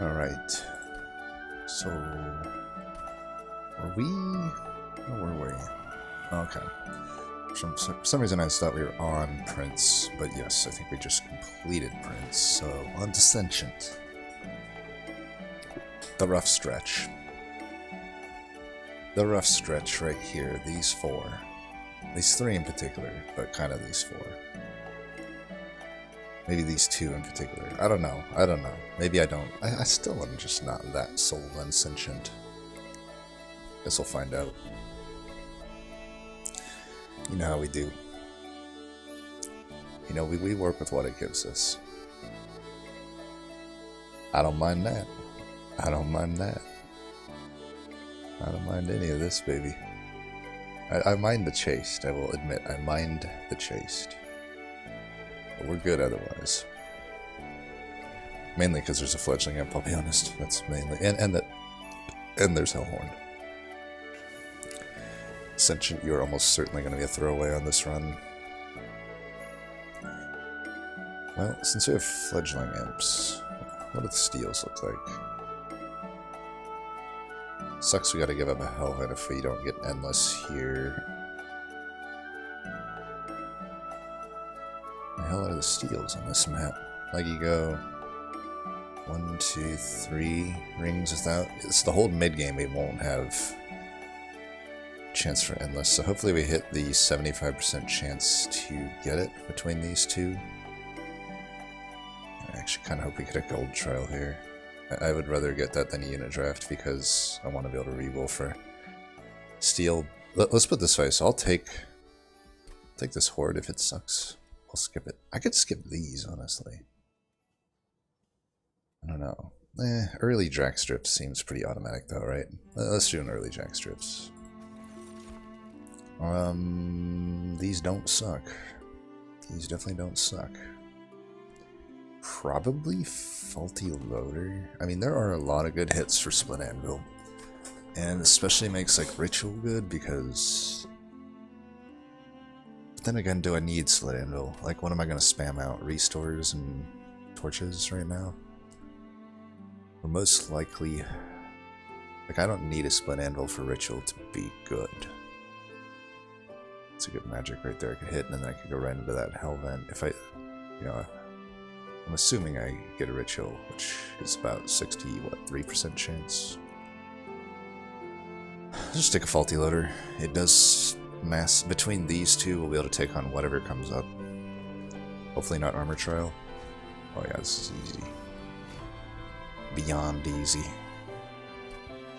Alright. So... Were we... Where were we? Okay. For some reason I thought we were on Prince, but yes, I think we just completed Prince, so on to Sentient. The rough stretch. The rough stretch right here, these four. These three in particular, but kind of these four. Maybe these two in particular. I don't know. Maybe I don't. I still am just not that sold on Sentient. Guess we'll find out. You know how we do. You know, we work with what it gives us. I don't mind that. I don't mind that. I don't mind any of this, baby. I mind the chaste, I will admit. I mind the chaste. But we're good otherwise. Mainly because there's a fledgling imp, I'll be honest. That's mainly... And there's Hellhorned. Sentient, you're almost certainly going to be a throwaway on this run. Well, since we have fledgling imps, what do the steals look like? Sucks we gotta give up a Hellhorned if we don't get Endless here. The hell are the steals on this map? Like you go 1, 2, 3 rings without... It's the whole mid-game we won't have chance for Endless, so hopefully we hit the 75% chance to get it between these two. I actually kind of hope we get a gold trial here. I would rather get that than a unit draft because I want to be able to reroll for steal. Let's put it this way, so I'll take this horde if it sucks. I'll skip it. I could skip these, honestly. I don't know. Early jack strips seems pretty automatic though, right? Let's do an early jack strips. These don't suck. These definitely don't suck. Probably Faulty Loader. I mean, there are a lot of good hits for Split Anvil. And especially makes like Ritual good because... But then again, do I need Split Anvil? Like, what am I going to spam out? Restores and torches right now? Or most likely... Like, I don't need a Split Anvil for Ritual to be good. It's a good magic right there I could hit, and then I could go right into that Hell Vent. If I... You know... I'm assuming I get a Ritual, which is about 3% chance. Just take a Faulty Loader. It does mass... Between these two, we'll be able to take on whatever comes up. Hopefully not Armor Trial. Oh yeah, this is easy. Beyond easy.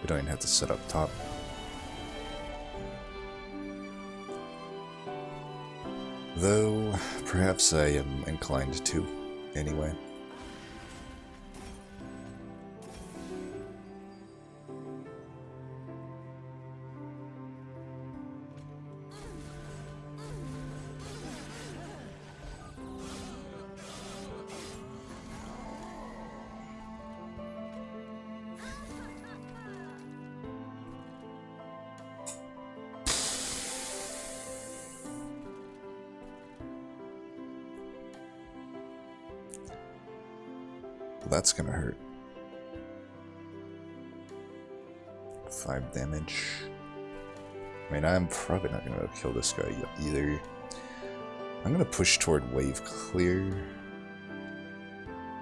We don't even have to set up top. Though, perhaps I am inclined to. Anyway. That's gonna hurt. 5 damage. I mean, I'm probably not gonna kill this guy either. I'm gonna push toward wave clear.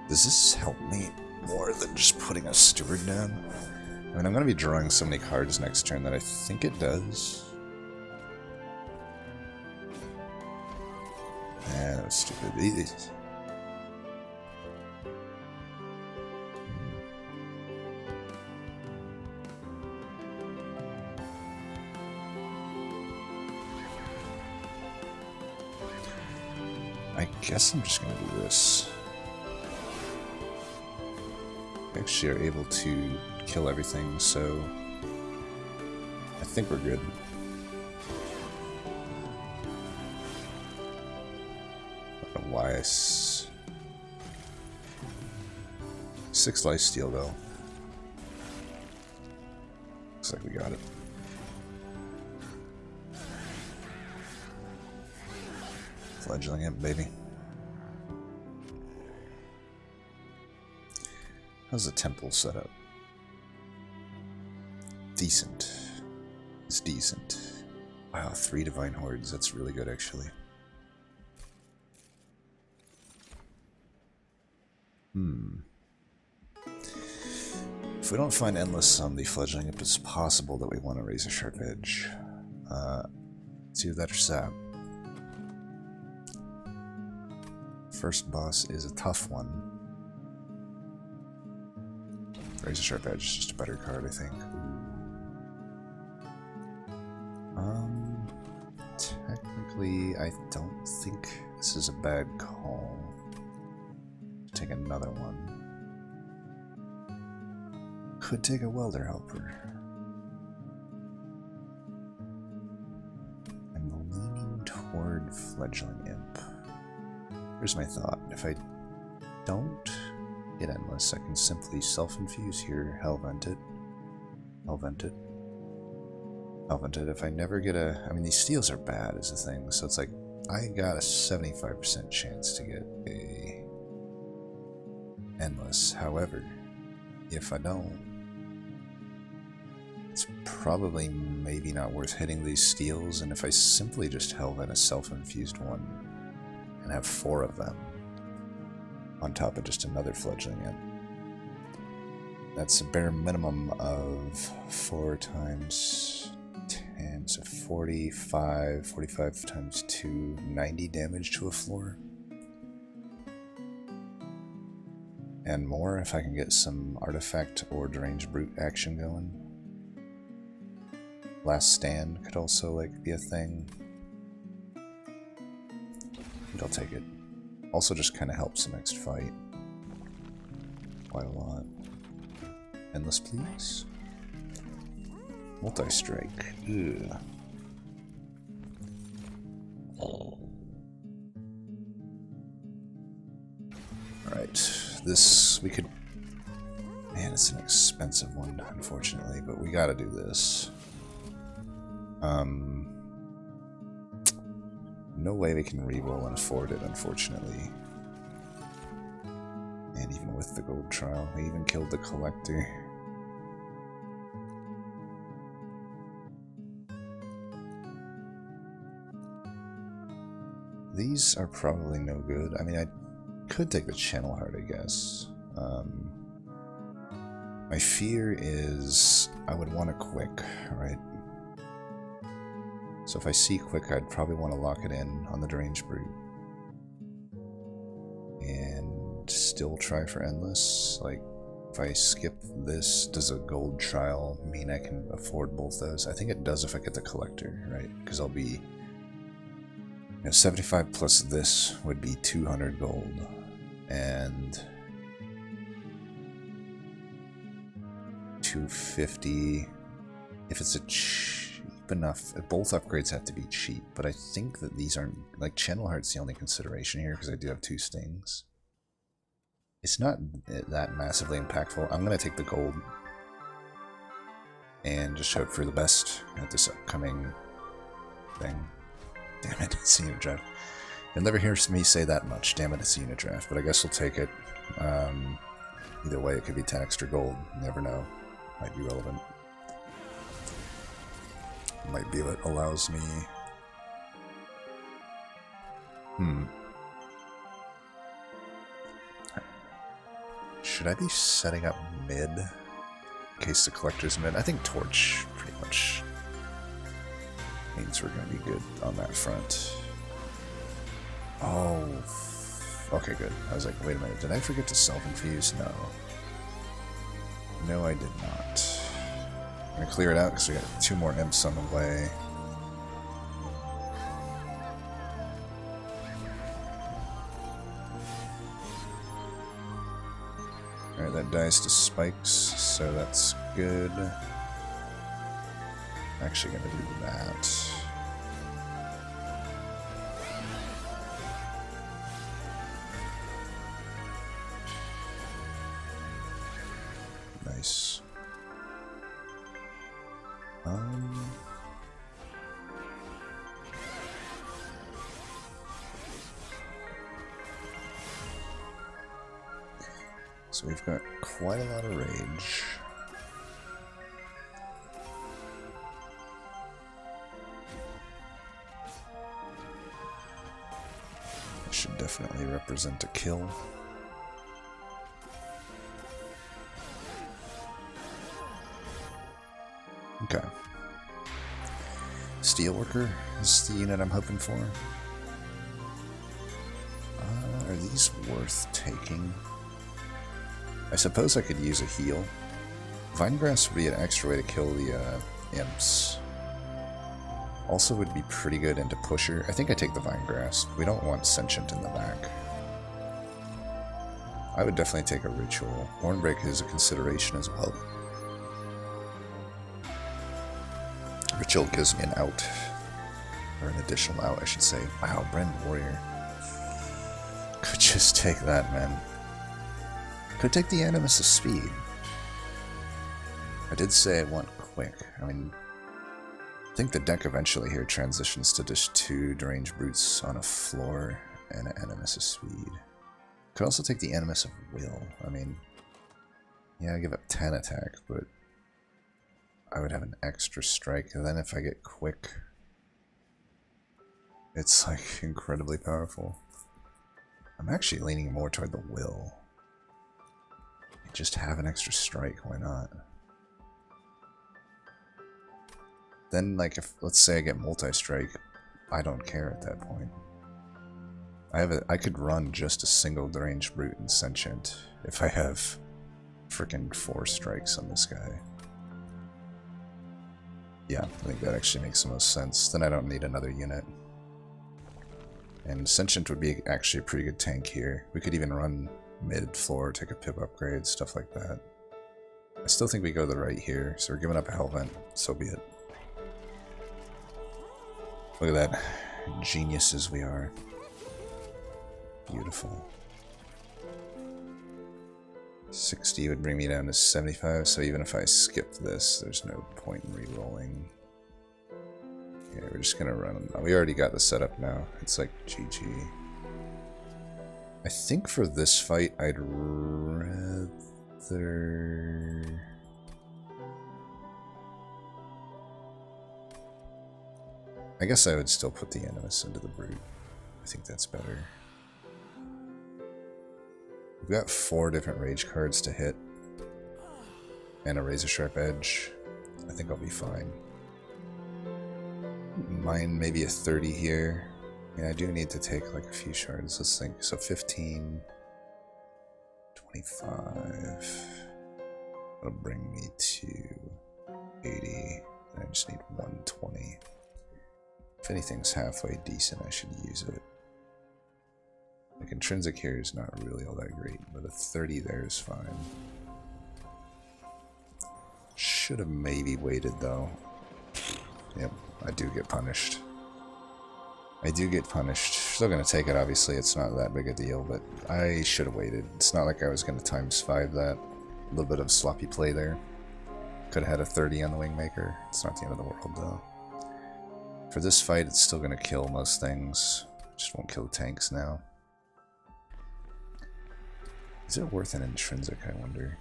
Does this help me more than just putting a steward down? I mean, I'm gonna be drawing so many cards next turn that I think it does. Yeah, that's stupid. I guess I'm just gonna do this. We actually are able to kill everything, so I think we're good. I don't know why I 6 lifesteal though. Looks like we got it. Fledgling imp, baby. How's the temple set up? Decent. It's decent. Wow, 3 divine hordes. That's really good, actually. If we don't find endless on the fledgling, it's possible that we want to raise a sharp edge. It's either that or sap. First boss is a tough one. Raise a sharp edge is just a better card, I think. Technically, I don't think this is a bad call. Take another one. Could take a welder helper. I'm leaning toward fledgling imp. Here's my thought. If I don't get endless, I can simply self-infuse here, hellvent it. Hellvent it. Hellvent it. If I never get a... I mean, these steals are bad is the thing, so it's like, I got a 75% chance to get a endless. However, if I don't, it's probably maybe not worth hitting these steals, and if I simply just hellvent a self-infused one and have 4 of them on top of just another fledgling imp, that's a bare minimum of 4 times 10, so 45 times 2, 90 damage to a floor. And more if I can get some artifact or deranged brute action going. Last stand could also like be a thing. But I'll take it. Also just kind of helps the next fight. Quite a lot. Endless, please. Multi-strike. Ugh. Alright. This, we could... Man, it's an expensive one, unfortunately, but we gotta do this. No way we can reroll and afford it, unfortunately. And even with the gold trial, we even killed the collector. These are probably no good. I mean, I could take the channel heart, I guess. My fear is I would want a quick, right? So if I see quick, I'd probably want to lock it in on the deranged brute. And still try for endless. Like, if I skip this, does a gold trial mean I can afford both those? I think it does if I get the collector, right? Because I'll be... You know, 75 plus this would be 200 gold. And... 250... If it's a cheap enough, both upgrades have to be cheap, but I think that these aren't, like, Channel Heart's the only consideration here because I do have 2 stings. It's not that massively impactful. I'm going to take the gold and just hope for the best at this upcoming thing. Damn it, it's a unit draft. You'll never hear me say that much. Damn it, it's a unit draft, but I guess we'll take it. Either way, it could be 10 extra gold. You never know. Might be relevant. Might be what allows me... Should I be setting up mid? In case the collector's mid? I think Torch pretty much means we're going to be good on that front. Oh, okay, good. I was like, wait a minute, did I forget to self-infuse? No. No, I did not. I'm going to clear it out because we got 2 more imps on the way. Alright, that dies to spikes, so that's good. I'm actually going to do that. Nice. So we've got quite a lot of rage. This should definitely represent a kill. Okay. Steelworker is the unit I'm hoping for. Are these worth taking? I suppose I could use a heal. Vinegrass would be an extra way to kill the imps. Also would be pretty good into pusher. I think I take the Vinegrass. We don't want Sentient in the back. I would definitely take a Ritual. Hornbreak is a consideration as well. Ritual gives me an out. Or an additional out, I should say. Wow, Brand Warrior. Could just take that, man. Could take the Animus of Speed. I did say I want quick. I mean, I think the deck eventually here transitions to just 2 deranged brutes on a floor and an Animus of Speed. Could also take the Animus of Will. I mean, yeah, I give up 10 attack, but I would have an extra strike. And then if I get quick, it's like incredibly powerful. I'm actually leaning more toward the Will. Just have an extra strike, why not? Then, like, if let's say I get multi-strike, I don't care at that point. I could run just a single deranged brute and sentient if I have freaking 4 strikes on this guy. Yeah, I think that actually makes the most sense. Then I don't need another unit. And sentient would be actually a pretty good tank here. We could even run mid-floor, take a pip upgrade, stuff like that. I still think we go to the right here, so we're giving up a Hellvent, so be it. Look at that. Geniuses we are. Beautiful. 60 would bring me down to 75, so even if I skip this, there's no point in re-rolling. Yeah, we're just gonna run. We already got the setup now. It's like GG. I think for this fight, I'd rather... I guess I would still put the Animus into the Brute. I think that's better. We've got 4 different Rage cards to hit. And a Razor Sharp Edge. I think I'll be fine. Mine maybe a 30 here. Yeah, I do need to take like a few shards. Let's think. So 15, 25. That'll bring me to 80. And I just need 120. If anything's halfway decent, I should use it. Like intrinsic here is not really all that great, but a 30 there is fine. Should have maybe waited though. Yep, I do get punished. I do get punished. Still gonna take it, obviously, it's not that big a deal, but I should have waited. It's not like I was gonna ×5 that. A little bit of sloppy play there. Could have had a 30 on the Wingmaker. It's not the end of the world though. For this fight, it's still gonna kill most things. Just won't kill tanks now. Is it worth an intrinsic, I wonder?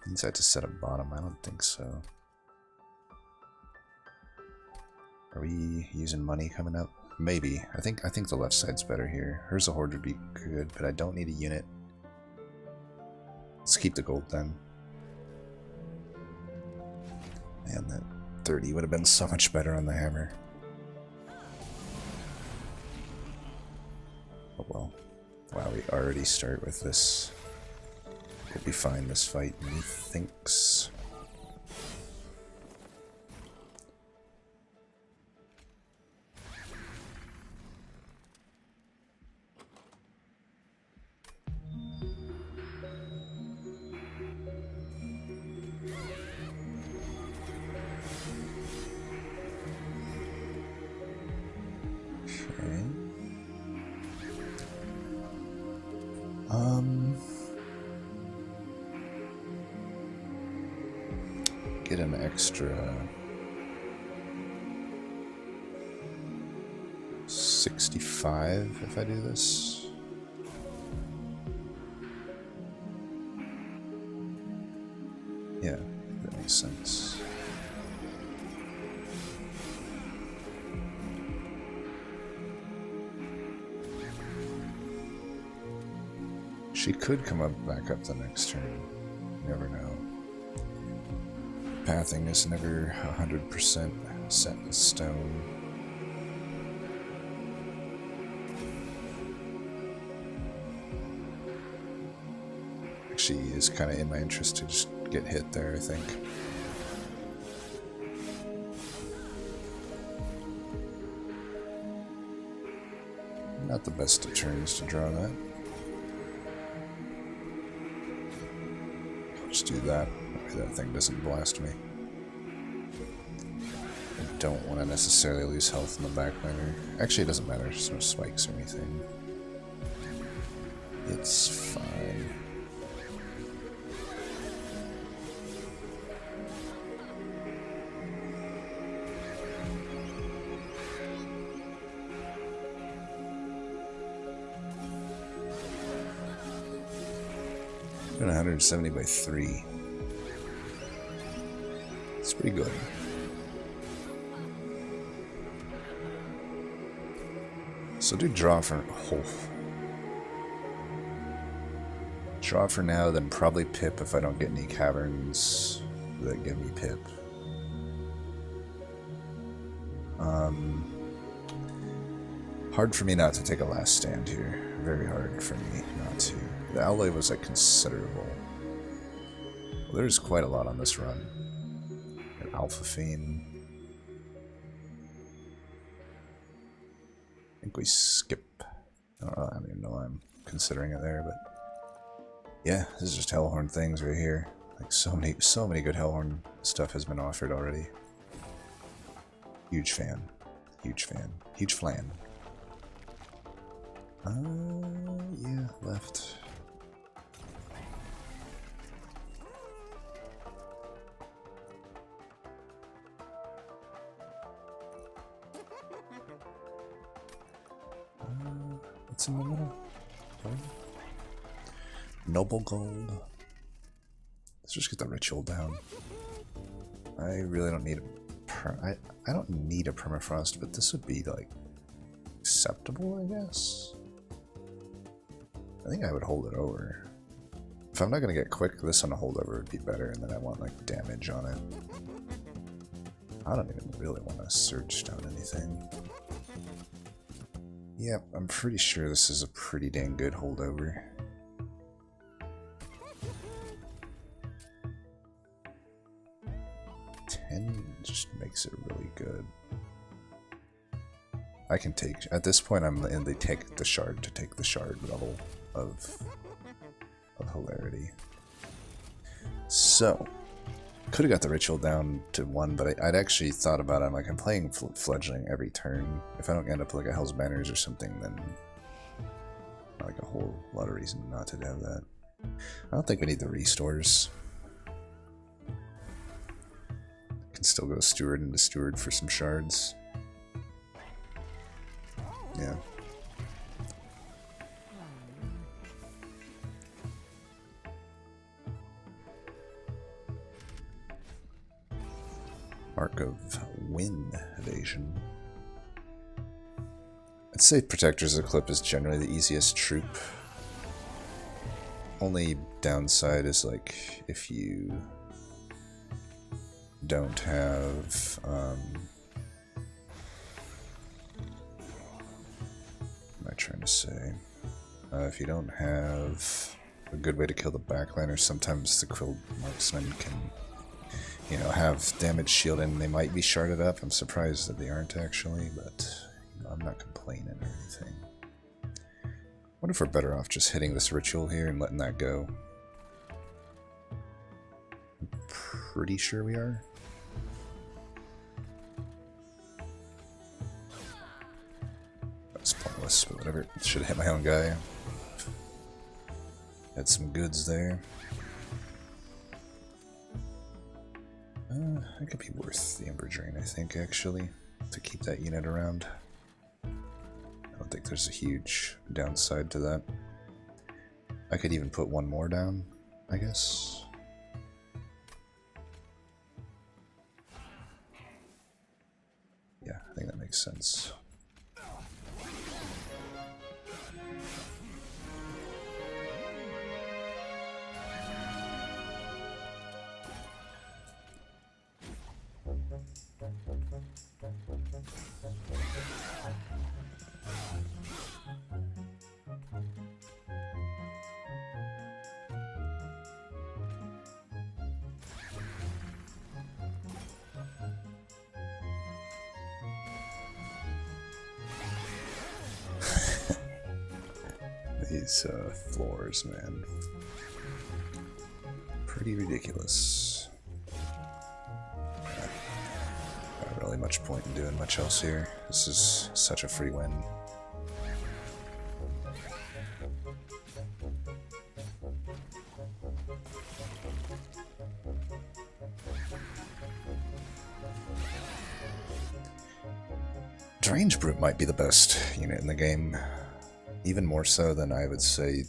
Means I have to set up bottom, I don't think so. Are we using money coming up? Maybe. I think the left side's better here. Hers a Horde would be good, but I don't need a unit. Let's keep the gold then. Man, that 30 would have been so much better on the hammer. Oh well. Wow, we already start with this. We'll be fine this fight, methinks. Get an extra 65 if I do this. Yeah, that makes sense. She could come up back up the next turn. You never know. Pathing is never 100% set in stone. Actually, it's kind of in my interest to just get hit there, I think. Not the best of turns to draw that. I'll just do that. That thing doesn't blast me. I don't want to necessarily lose health in the backliner. Actually, it doesn't matter. There's no spikes or anything. It's fine. Doing 170 by 3. It's pretty good. So do draw for draw for now, then probably pip if I don't get any caverns that give me pip. Hard for me not to take a last stand here. Very hard for me not to. The outlay was like considerable. Well, there's quite a lot on this run. Alpha Fiend. I think we skip. I don't even know why I'm considering it there, but yeah, this is just Hellhorned things right here. Like so many good Hellhorned stuff has been offered already. Huge fan. Huge fan. Huge flan. Yeah, left. What's in the middle? Noble gold. Let's just get the ritual down. I really don't need a I don't need a permafrost, but this would be like acceptable, I guess. I think I would hold it over. If I'm not gonna get quick, this on a holdover would be better, and then I want like damage on it. I don't even really want to search down anything. Yep, I'm pretty sure this is a pretty dang good holdover. Just makes it really good. I can take, at this point I'm in the take the shard to take the shard level of hilarity. So, could have got the ritual down to 1, but I'd actually thought about it. I'm like, I'm playing fledgling every turn. If I don't end up like a Hell's Banners or something, then like a whole lot of reason not to have that. I don't think we need the restores. Can still go steward into steward for some shards. Yeah. Mark of Wind Evasion. I'd say Protectors of the Clip is generally the easiest troop. Only downside is like if you don't have what am I trying to say? If you don't have a good way to kill the backliner, sometimes the Quilled Marksman can, you know, have damage shielded and they might be sharded up. I'm surprised that they aren't actually, but you know, I'm not complaining or anything. What if we're better off just hitting this ritual here and letting that go? I'm pretty sure we are. That's pointless, but whatever. Should have hit my own guy. Had some goods there. It could be worth the Ember Drain, I think, actually, to keep that unit around. I don't think there's a huge downside to that. I could even put one more down, I guess. makes sense. These floors, man. Pretty ridiculous. Not really much point in doing much else here. This is such a free win. Strange Brute might be the best unit in the game. Even more so than I would say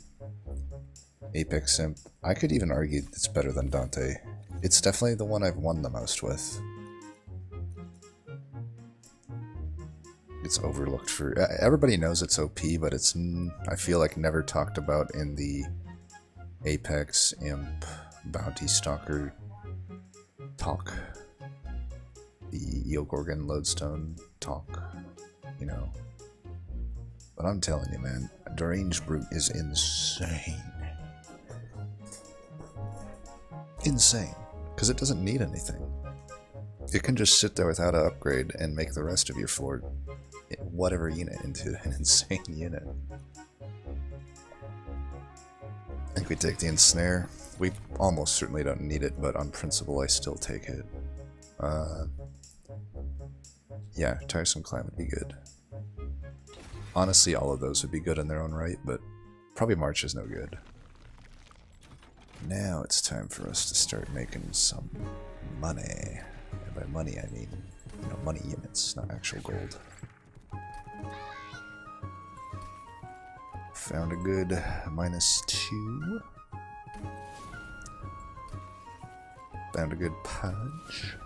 Apex Imp. I could even argue it's better than Dante. It's definitely the one I've won the most with. It's overlooked for... everybody knows it's OP, but it's, I feel like, never talked about in the Apex Imp Bounty Stalker talk. The Eel Gorgon Lodestone talk, you know. But I'm telling you, man, Deranged Brute is insane. Insane. Because it doesn't need anything. It can just sit there without an upgrade and make the rest of your floor, whatever unit, into an insane unit. I think we take the Ensnare. We almost certainly don't need it, but on principle I still take it. Yeah, Tiresome Climb would be good. Honestly, all of those would be good in their own right, but probably March is no good. Now it's time for us to start making some money. And by money, I mean, you know, money units, not actual gold. Found a good -2. Found a good punch.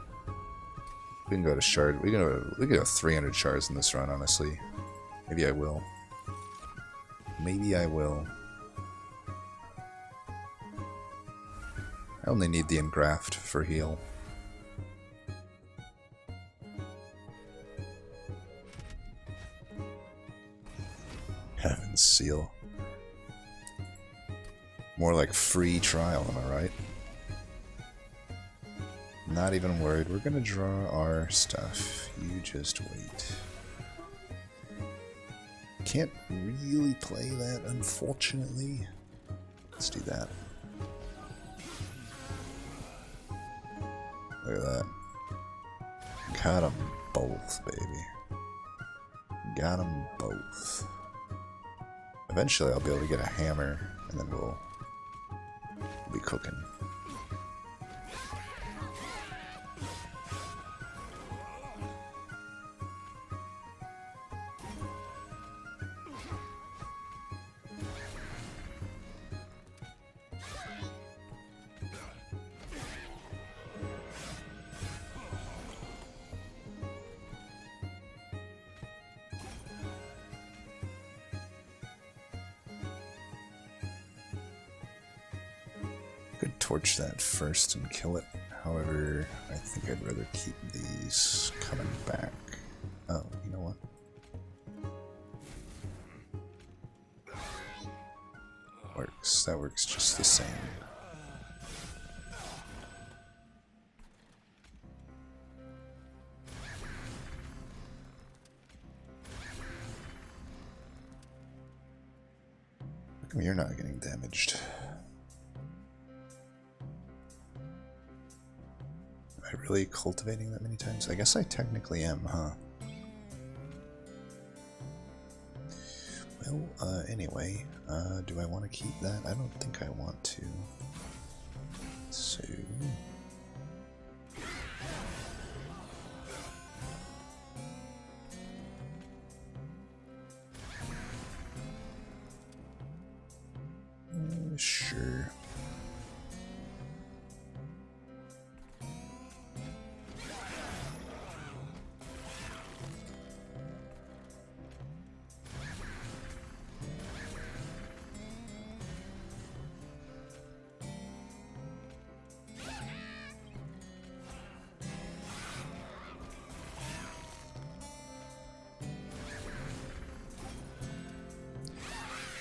We can go to shard. We can go 300 shards in this run, honestly. Maybe I will. Maybe I will. I only need the engraft for heal. Heaven's Seal. More like free trial, am I right? Not even worried. We're gonna draw our stuff. You just wait. Can't really play that, unfortunately. Let's do that. Look at that. Got them both, baby. Got them both. Eventually I'll be able to get a hammer, and then we'll be cooking. Could torch that first and kill it. However, I think I'd rather keep these coming back. Oh, you know what? Works. That works just the same. How come you're not getting damaged? Am I really cultivating that many times? I guess I technically am, huh? Well, anyway, do I want to keep that? I don't think I want to. So... sure.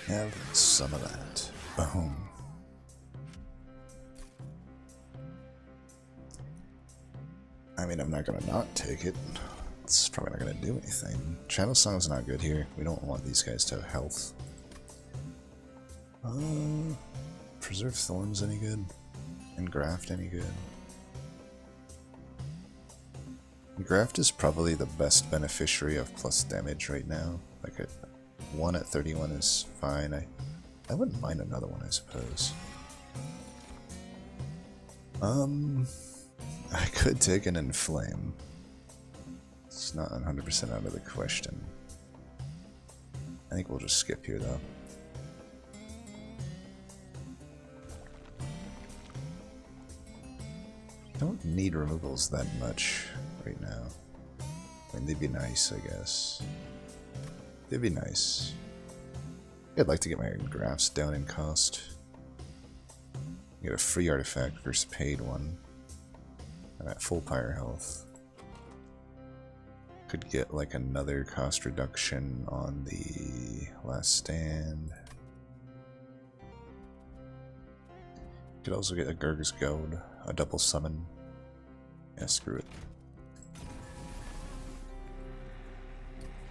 Have some of that. Boom. I mean, I'm not gonna not take it. It's probably not gonna do anything. Channel Song's not good here. We don't want these guys to have health. Preserve Thorns any good? Engraft any good? Engraft is probably the best beneficiary of plus damage right now. Like a 1 at 31 is fine. I wouldn't mind another one, I suppose. I could take an Inflame. It's not 100% out of the question. I think we'll just skip here though. Don't need removals that much right now. I mean, they'd be nice, I guess. They'd be nice. I'd like to get my grafts down in cost. Get a free artifact versus paid one. I'm at full pyre health. Could get like another cost reduction on the last stand. Could also get a Gurg's Goad, a double summon. Yeah, screw it.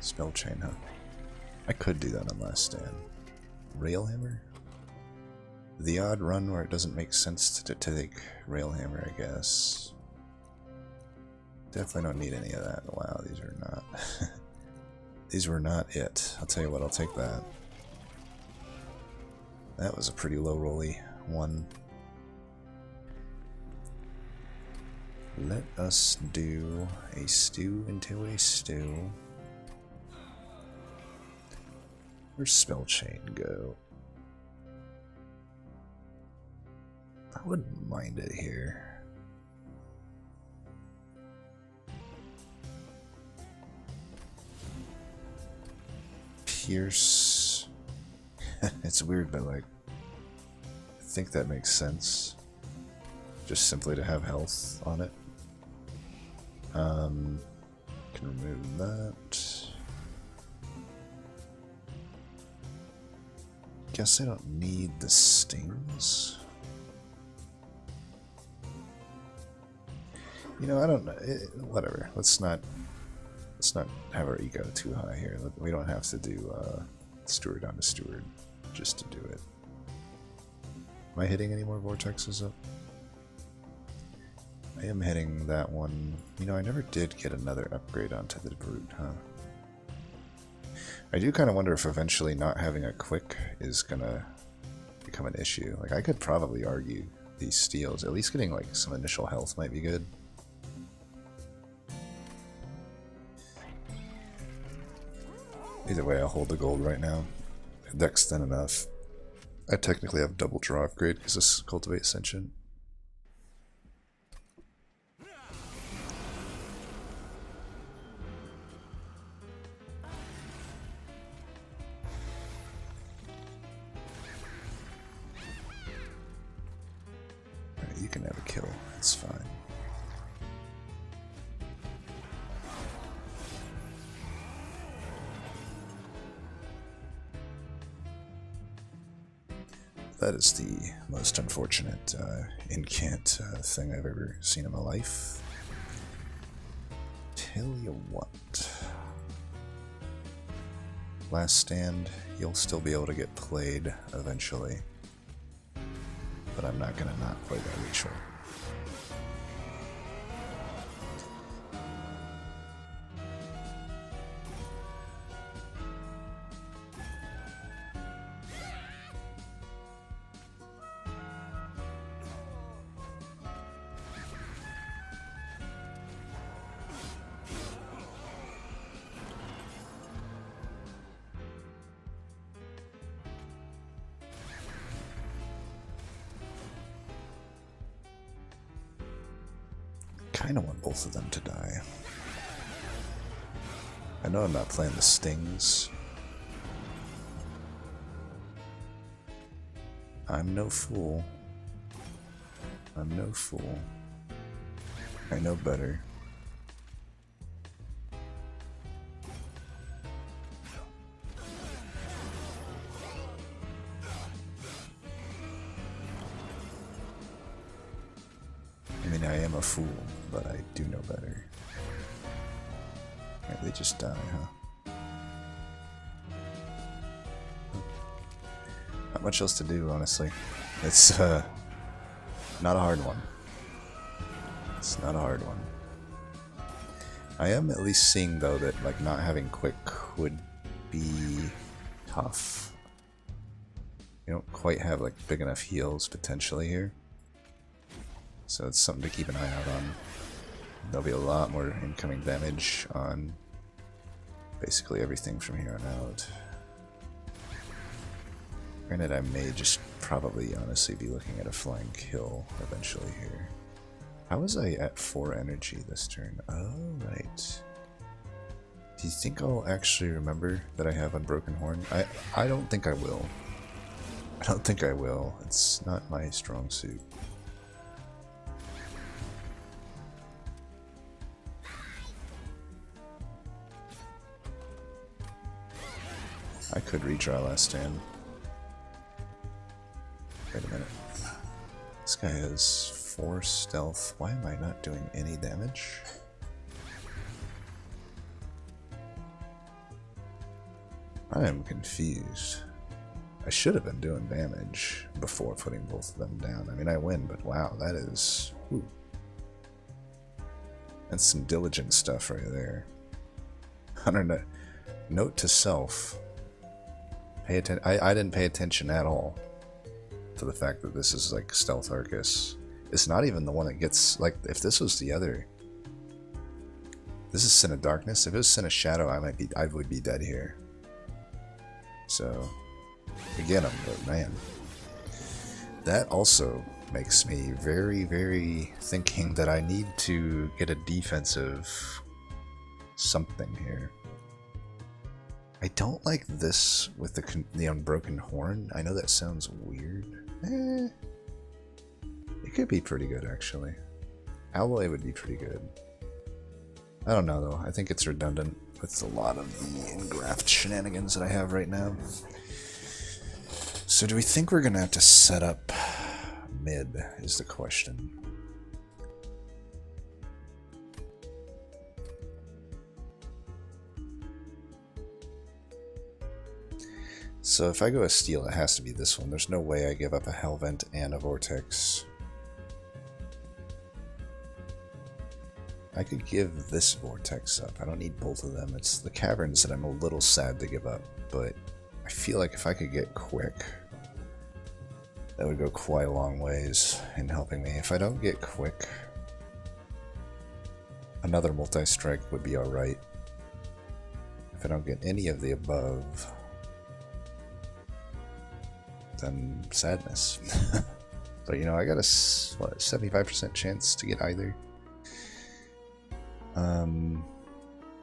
Spell chain, huh? I could do that on last stand. Railhammer? The odd run where it doesn't make sense to take Railhammer, I guess. Definitely don't need any of that. Wow, these are not... these were not it. I'll tell you what, I'll take that. That was a pretty low rolly one. Let us do a stew into a stew. Where's Spell Chain go? I wouldn't mind it here. Pierce. It's weird, but like, I think that makes sense. Just simply to have health on it. Can remove that. Guess I don't need the stings. You know, I don't know. Whatever. Let's not have our ego too high here. We don't have to do steward onto steward just to do it. Am I hitting any more vortexes up? I am hitting that one. You know, I never did get another upgrade onto the brute, huh? I do kind of wonder if eventually not having a quick is gonna become an issue. Like, I could probably argue these steals. At least getting like some initial health might be good. Either way, I'll hold the gold right now. Deck's thin enough. I technically have double draw upgrade because this Cultivate Sentient. Alright, you can have a kill. It's fine. That is the most unfortunate incant thing I've ever seen in my life. Tell you what. Last stand, you'll still be able to get played eventually. But I'm not gonna not play that ritual. Kind of want both of them to die. I know I'm not playing the stings. I'm no fool. I'm no fool. I know better. I am a fool, but I do know better. Right, they just die, huh? Not much else to do, honestly. It's not a hard one. It's not a hard one. I am at least seeing though that like not having quick would be tough. You don't quite have like big enough heals potentially here. So it's something to keep an eye out on. There'll be a lot more incoming damage on basically everything from here on out. Granted, I may just probably honestly be looking at a flying kill eventually here. How was I at 4 energy this turn? Oh, right. Do you think I'll actually remember that I have Unbroken Horn? I don't think I will. I don't think I will. It's not my strong suit. I could redraw Last Stand. Wait a minute. This guy has 4 stealth. Why am I not doing any damage? I am confused. I should have been doing damage before putting both of them down. I mean, I win, but wow, that is... Whew. That's some diligent stuff right there. Note to self. Pay attention. I didn't pay attention at all to the fact that this is like Stealth Arcus. It's not even the one that gets, like, if this was the other... This is Sin of Darkness. If it was Sin of Shadow, I would be dead here. So, we get him, but man. That also makes me very, very thinking that I need to get a defensive something here. I don't like this with the Unbroken Horn. I know that sounds weird. It could be pretty good, actually. Alloy would be pretty good. I don't know, though. I think it's redundant with a lot of the engraft shenanigans that I have right now. So do we think we're going to have to set up mid, is the question. So if I go a steel, it has to be this one. There's no way I give up a Hellvent and a Vortex. I could give this Vortex up. I don't need both of them. It's the Caverns that I'm a little sad to give up, but I feel like if I could get quick, that would go quite a long ways in helping me. If I don't get quick, another multi-strike would be alright. If I don't get any of the above, then sadness. But you know, I got a 75% chance to get either.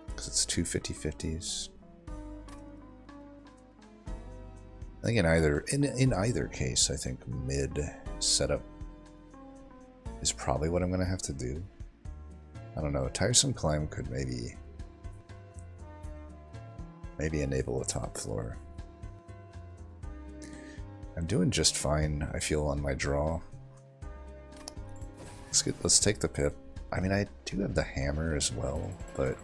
Because it's two 50-50s. I think in either case, I think mid setup is probably what I'm gonna have to do. I don't know. Tiresome Climb could maybe enable a top floor. I'm doing just fine, I feel, on my draw. Let's take the pip. I mean, I do have the hammer as well, but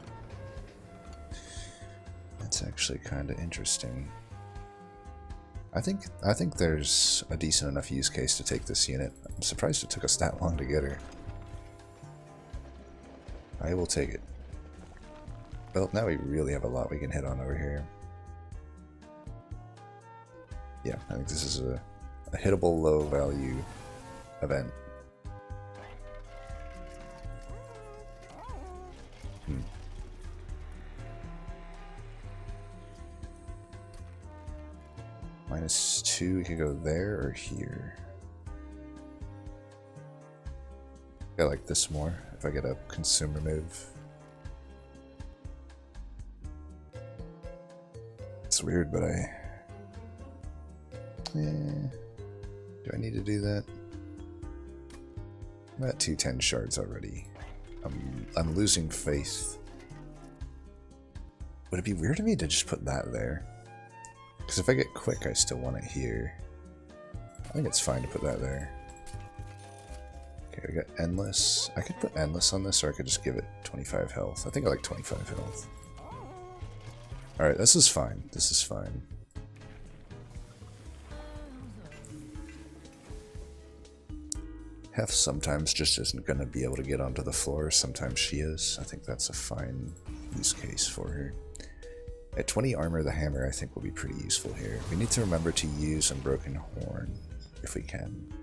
that's actually kind of interesting. I think there's a decent enough use case to take this unit. I'm surprised it took us that long to get her. I will take it. Well, now we really have a lot we can hit on over here. Yeah, I think this is a hittable low value event. -2, we could go there or here. I like this more if I get a consumer move. It's weird, but do I need to do that? I'm at 210 shards already. I'm losing faith. Would it be weird of me to just put that there? Because if I get quick, I still want it here. I think it's fine to put that there. Okay, we got Endless. I could put Endless on this, or I could just give it 25 health. I think I like 25 health. Alright, this is fine. This is fine. Hef sometimes just isn't going to be able to get onto the floor. Sometimes she is. I think that's a fine use case for her. At 20 armor, the hammer I think will be pretty useful here. We need to remember to use Unbroken Horn if we can.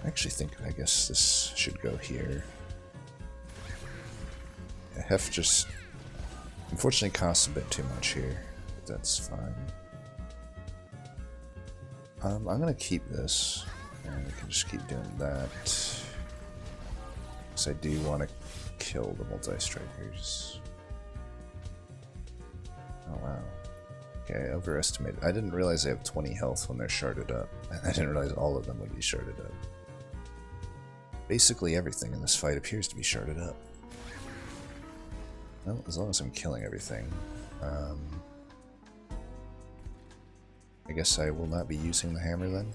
I actually think, I guess this should go here. Yeah, Hef just unfortunately costs a bit too much here, but that's fine. I'm gonna keep this, and we can just keep doing that. Because I do want to kill the multi-strikers. Oh wow. Okay, I overestimated. I didn't realize they have 20 health when they're sharded up. I didn't realize all of them would be sharded up. Basically everything in this fight appears to be sharded up. Well, as long as I'm killing everything. I guess I will not be using the hammer then.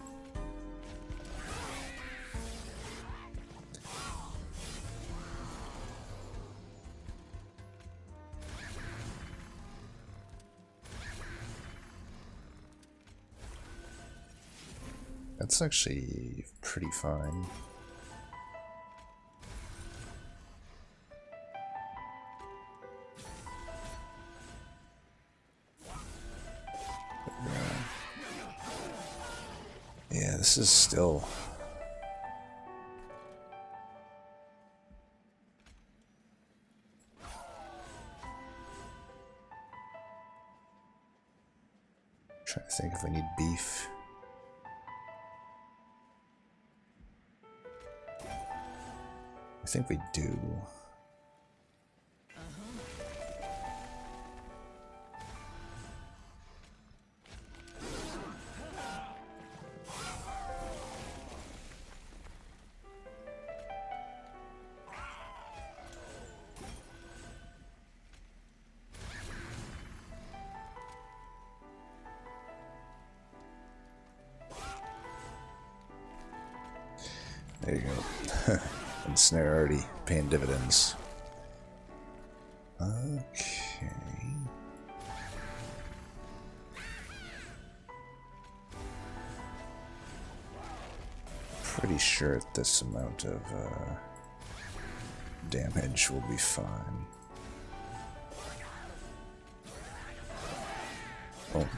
That's actually pretty fine. Yeah, this is still... trying to think if I need beef. I think we do. There you go. And snare already paying dividends. Okay. Pretty sure this amount of damage will be fine. Oh.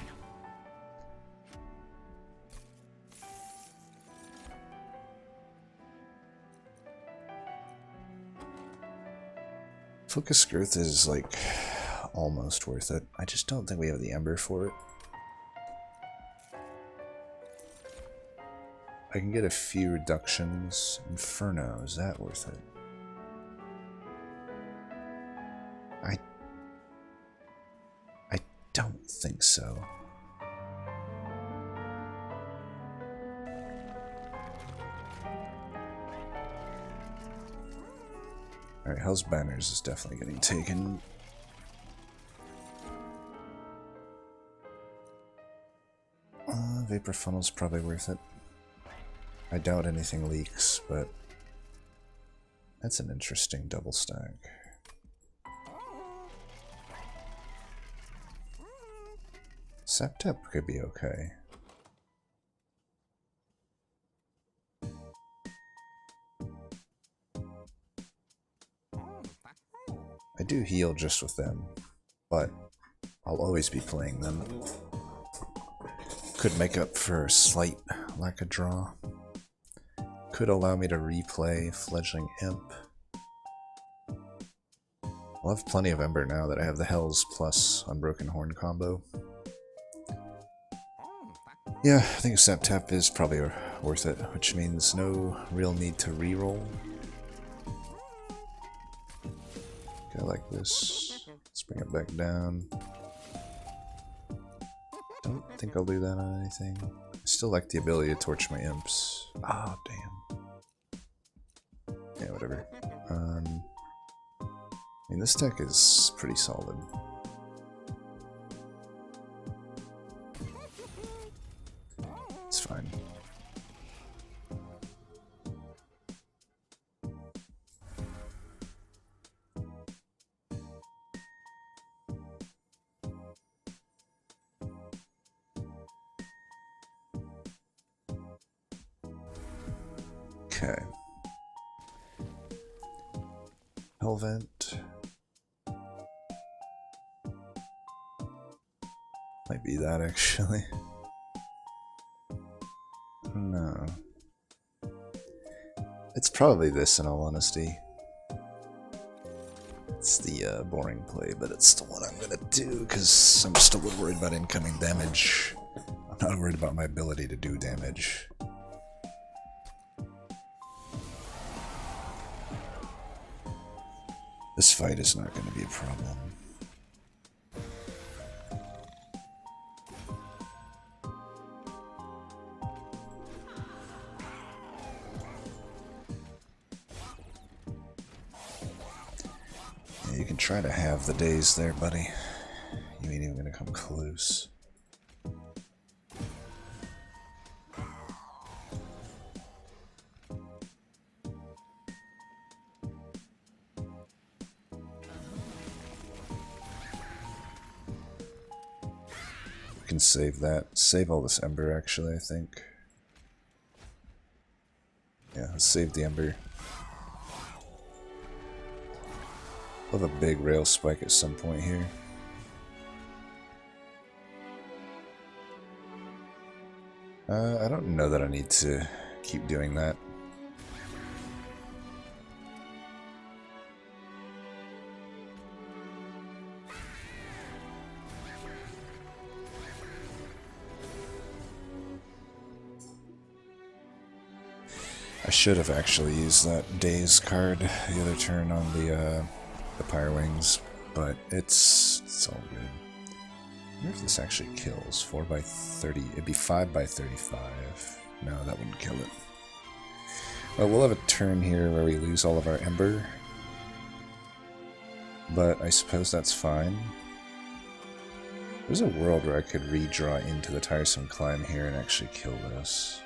Focus Girth is like almost worth it. I just don't think we have the Ember for it. I can get a few reductions. Inferno, is that worth it? I don't think so. Alright, Hell's Banners is definitely getting taken. Vapor Funnel's probably worth it. I doubt anything leaks, but that's an interesting double stack. Septep could be okay. I do heal just with them, but I'll always be playing them. Could make up for a slight lack of draw. Could allow me to replay Fledgling Imp. I'll have plenty of Ember now that I have the Hells plus Unbroken Horn combo. Yeah, I think Septep is probably worth it, which means no real need to reroll. I like this. Let's bring it back down. Don't think I'll do that on anything. I still like the ability to torch my imps. Oh, damn. Yeah, whatever. I mean, this deck is pretty solid. It's fine. Okay. Hellvent. Might be that, actually. No. It's probably this, in all honesty. It's the boring play, but it's the one I'm gonna do, because I'm just a little worried about incoming damage. I'm not worried about my ability to do damage. This fight is not going to be a problem. Yeah, you can try to have the days there, buddy. You ain't even going to come close. Can save that. Save all this Ember, actually, I think. Yeah, let's save the Ember. We'll have a big rail spike at some point here. I don't know that I need to keep doing that. I should have actually used that Daze card the other turn on the Pyre Wings, but it's all good. I wonder if this actually kills. 4 by 30. It'd be 5 by 35. No, that wouldn't kill it. Well, we'll have a turn here where we lose all of our Ember, but I suppose that's fine. There's a world where I could redraw into the Tiresome Climb here and actually kill this.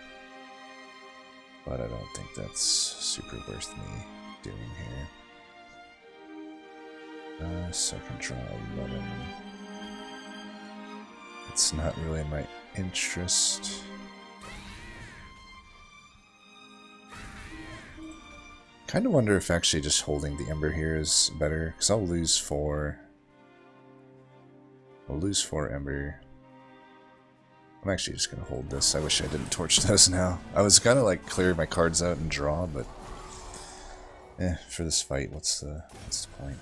But I don't think that's super worth me doing here. Second draw 11. It's not really in my interest. Kind of wonder if actually just holding the Ember here is better, because I'll lose 4. I'll lose 4 Ember. I'm actually just gonna hold this. I wish I didn't torch those now. I was gonna like clear my cards out and draw, but for this fight, what's the point?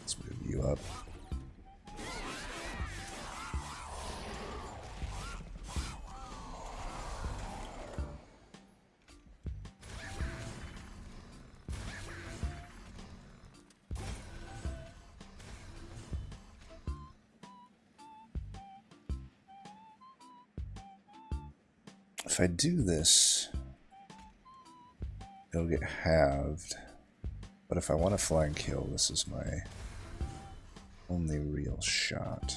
Let's move you up. If I do this, it'll get halved. But if I want to fly and kill, this is my only real shot.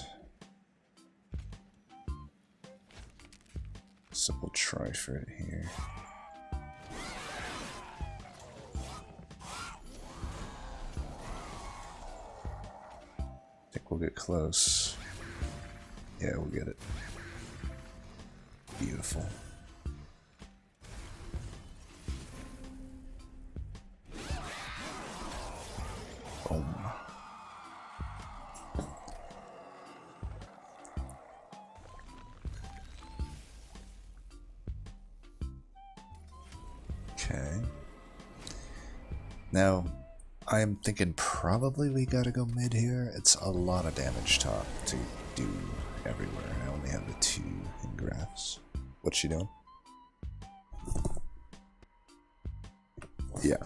So we'll try for it here. I think we'll get close. Yeah, we'll get it. Beautiful. Boom. Okay. Now, I'm thinking probably we gotta go mid here. It's a lot of damage top to do everywhere. I only have the 2 in graphs. What's she doing? Yeah.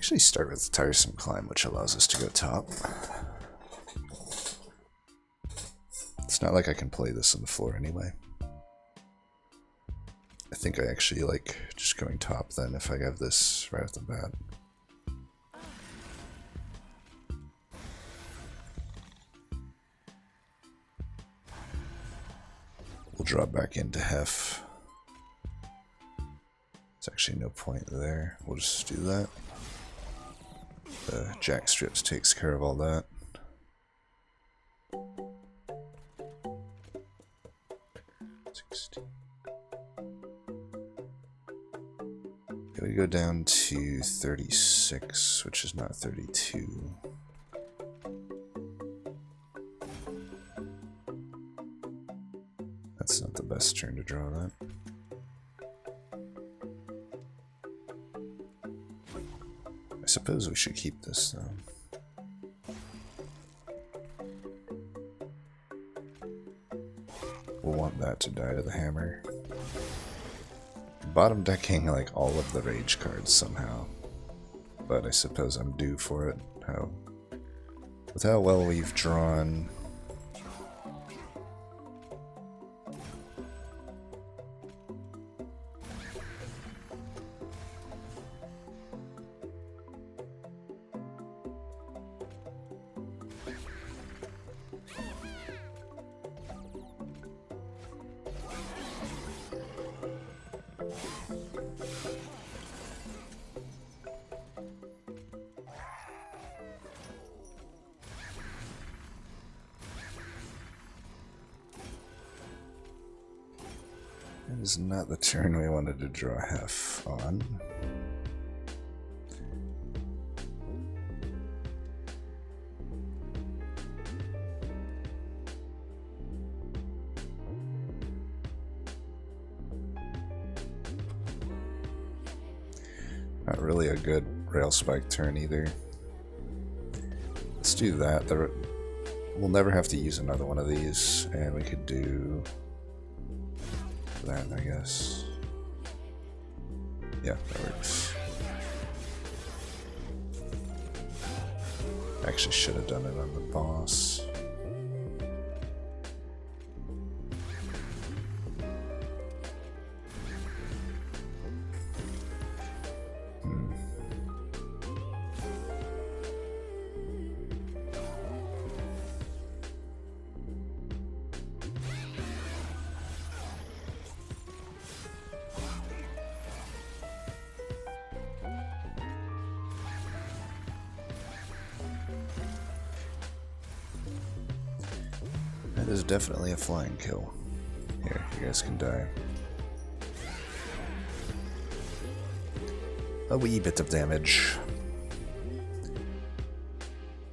Actually start with the tiresome climb, which allows us to go top. It's not like I can play this on the floor anyway. I think I actually like just going top then if I have this right off the bat. We'll drop back into Hef. There's actually no point there. We'll just do that. The Jack Strips takes care of all that. We go down to 36, which is not 32. That's not the best turn to draw that. I suppose we should keep this though. We'll want that to die to the hammer. Bottom decking like all of the rage cards somehow, but I suppose I'm due for it. With how well we've drawn. That is not the turn we wanted to draw Hef on. Not really a good rail spike turn either. Let's do that. We'll never have to use another one of these, and we could do that, I guess. Yeah, that works. Actually should have done it on the boss. That is definitely a flying kill. Here, you guys can die. A wee bit of damage.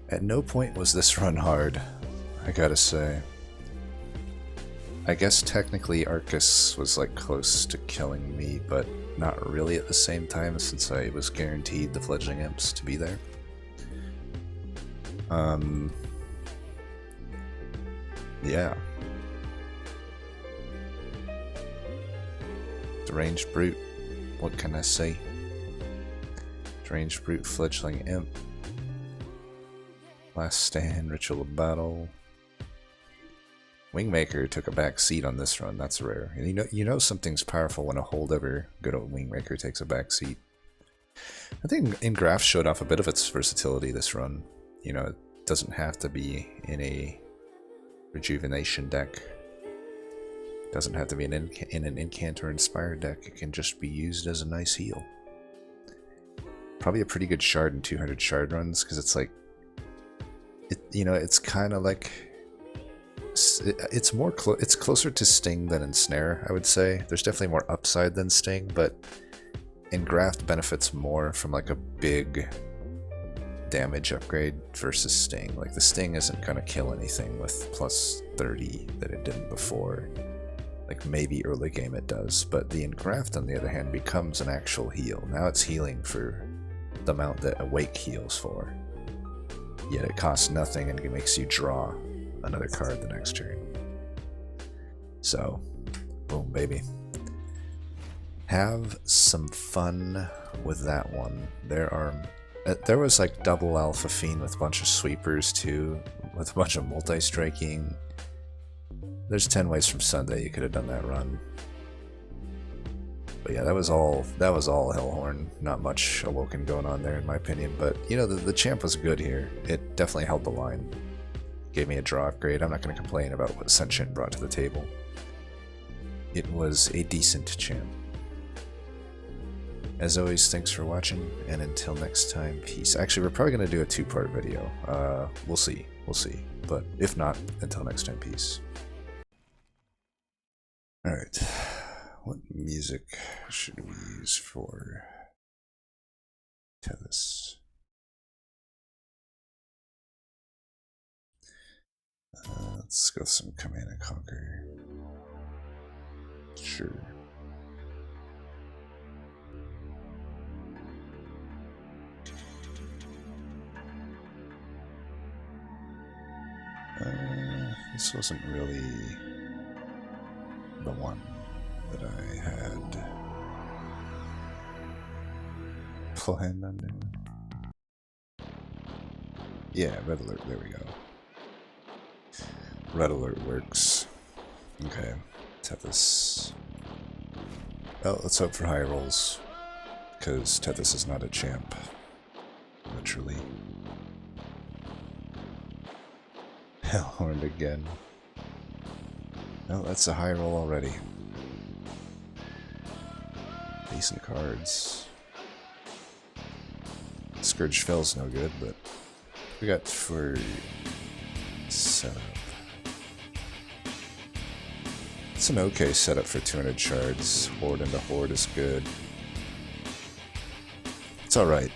At no point was this run hard, I gotta say. I guess technically Arcus was like close to killing me, but not really at the same time since I was guaranteed the fledgling imps to be there. Yeah. Deranged Brute, what can I say? Deranged Brute, Fledgling Imp. Last Stand, Ritual of Battle. Wingmaker took a back seat on this run, that's rare. And you know something's powerful when a holdover good old Wingmaker takes a back seat. I think Ingraff showed off a bit of its versatility this run. You know, it doesn't have to be in a rejuvenation deck. Doesn't have to be in an incant or inspired deck. It can just be used as a nice heal. Probably a pretty good shard in 200 shard runs because it's like, you know, it's kind of like it's closer to Sting than Ensnare, I would say. There's definitely more upside than Sting, but Engraft benefits more from like a big damage upgrade versus Sting. Like the Sting isn't gonna kill anything with plus 30 that it didn't before. Like maybe early game it does, but the Engraft on the other hand becomes an actual heal. Now it's healing for the amount that Awake heals for. Yet it costs nothing and it makes you draw another card the next turn. So, boom baby. Have some fun with that one. There are There was like double Alpha Fiend with a bunch of sweepers too, with a bunch of multi-striking. There's 10 ways from Sunday you could have done that run. But yeah, that was all Hellhorn. Not much Awoken going on there in my opinion, but you know, the champ was good here. It definitely held the line. Gave me a draw upgrade. I'm not going to complain about what Sentient brought to the table. It was a decent champ. As always, thanks for watching, and until next time, peace. Actually, we're probably going to do a two-part video. We'll see. But if not, until next time, peace. Alright, what music should we use for Tethys? Let's go with some Command and Conquer. Sure. This wasn't really the one that I had planned on doing. Yeah, Red Alert, there we go. Red Alert works. Okay, Tethys. Well, let's hope for high rolls, because Tethys is not a champ. Literally. Hellhorned again. Oh, that's a high roll already. Decent cards. Scourge Fell's no good, but we got for setup. It's an okay setup for 200 shards. Horde into Horde is good. It's alright.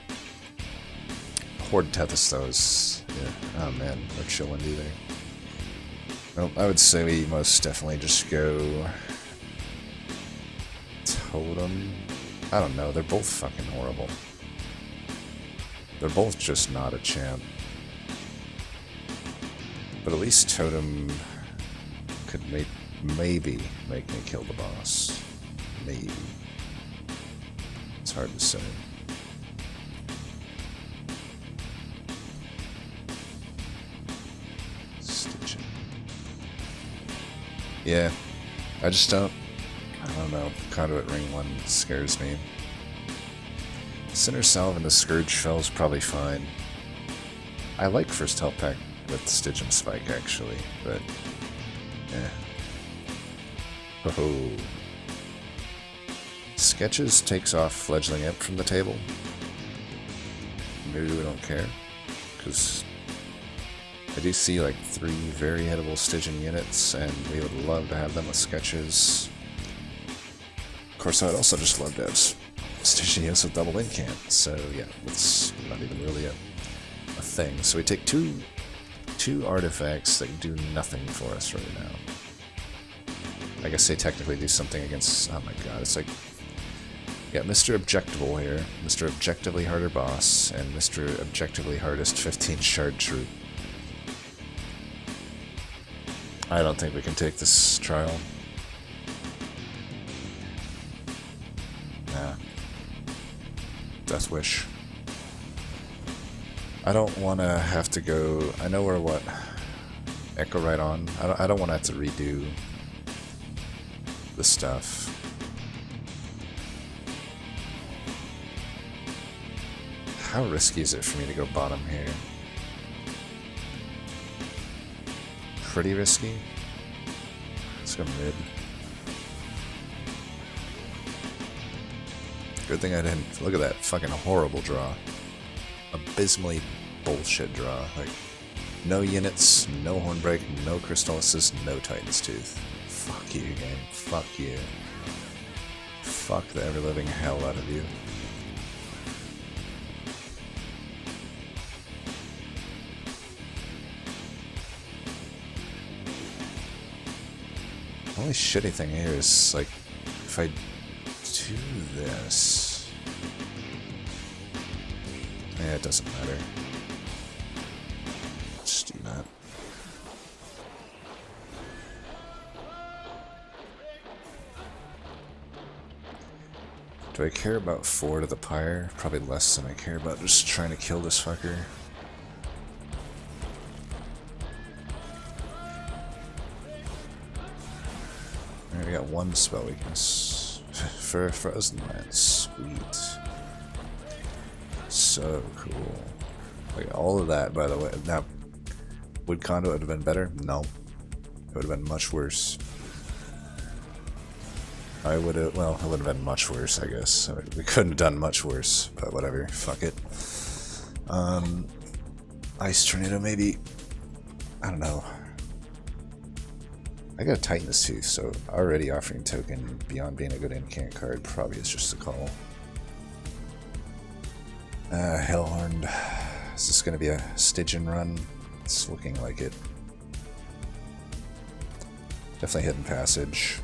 Horde Tethys though is... yeah. Oh man, no chillin' either. Well, I would say we most definitely just go... Totem? I don't know, they're both fucking horrible. They're both just not a champ. But at least Totem could maybe make me kill the boss. Maybe. It's hard to say. Stitching. Yeah, I just don't know. Conduit Ring one scares me. Sinner Salve and the Scourge Fell's probably fine. I like first health pack with Stitch and Spike actually, but eh. Oh. Sketches takes off Fledgling Imp from the table. Maybe we don't care, because I do see like 3 very hittable Stygian units, and we would love to have them with Sketches. Of course, I would also just love to have Stygian units with double incant, so yeah, it's not even really a thing. So we take two artifacts that do nothing for us right now. I guess they technically do something against... oh my god, it's like... yeah, Mr. Objectival here, Mr. Objectively Harder Boss, and Mr. Objectively Hardest 15 Shard Troop. I don't think we can take this trial. Nah. Death Wish. I don't want to have to go... I know we're what? Echo right on. I don't want to have to redo the stuff. How risky is it for me to go bottom here? Pretty risky. Let's go mid. Good thing I didn't. Look at that fucking horrible draw. Abysmally bullshit draw. Like, no units, no Hornbreak, no Crystallisis, no Titan's Tooth. Fuck you, game. Fuck you. Fuck the ever-living hell out of you. The only shitty thing here is, like, if I do this... yeah, it doesn't matter. Just do that. Do I care about 4 to the pyre? Probably less than I care about just trying to kill this fucker. Alright, I got 1 spell weakness. For a Frozen Lance. Sweet. So cool. Like, all of that, by the way. Now, would Conduit have been better? No. It would have been much worse. I would have, well, it would have been much worse, I guess. We couldn't have done much worse, but whatever, fuck it. Ice Tornado, maybe, I don't know. I gotta tighten this tooth, so already offering token beyond being a good incant card probably is just a call. Hellhorned. Is this gonna be a Stygian run? It's looking like it. Definitely Hidden Passage.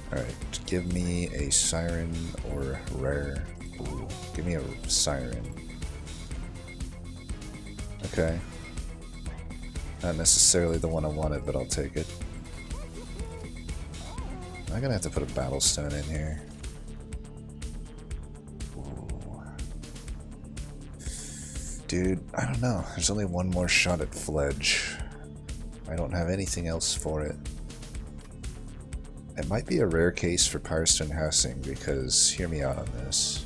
Alright, give me a Siren or Rare. Ooh, give me a Siren. Okay. Not necessarily the one I wanted, but I'll take it. I'm gonna have to put a Battlestone in here. Ooh. Dude, I don't know. There's only 1 more shot at Fledge. I don't have anything else for it. It might be a rare case for Firestone Housing, because hear me out on this.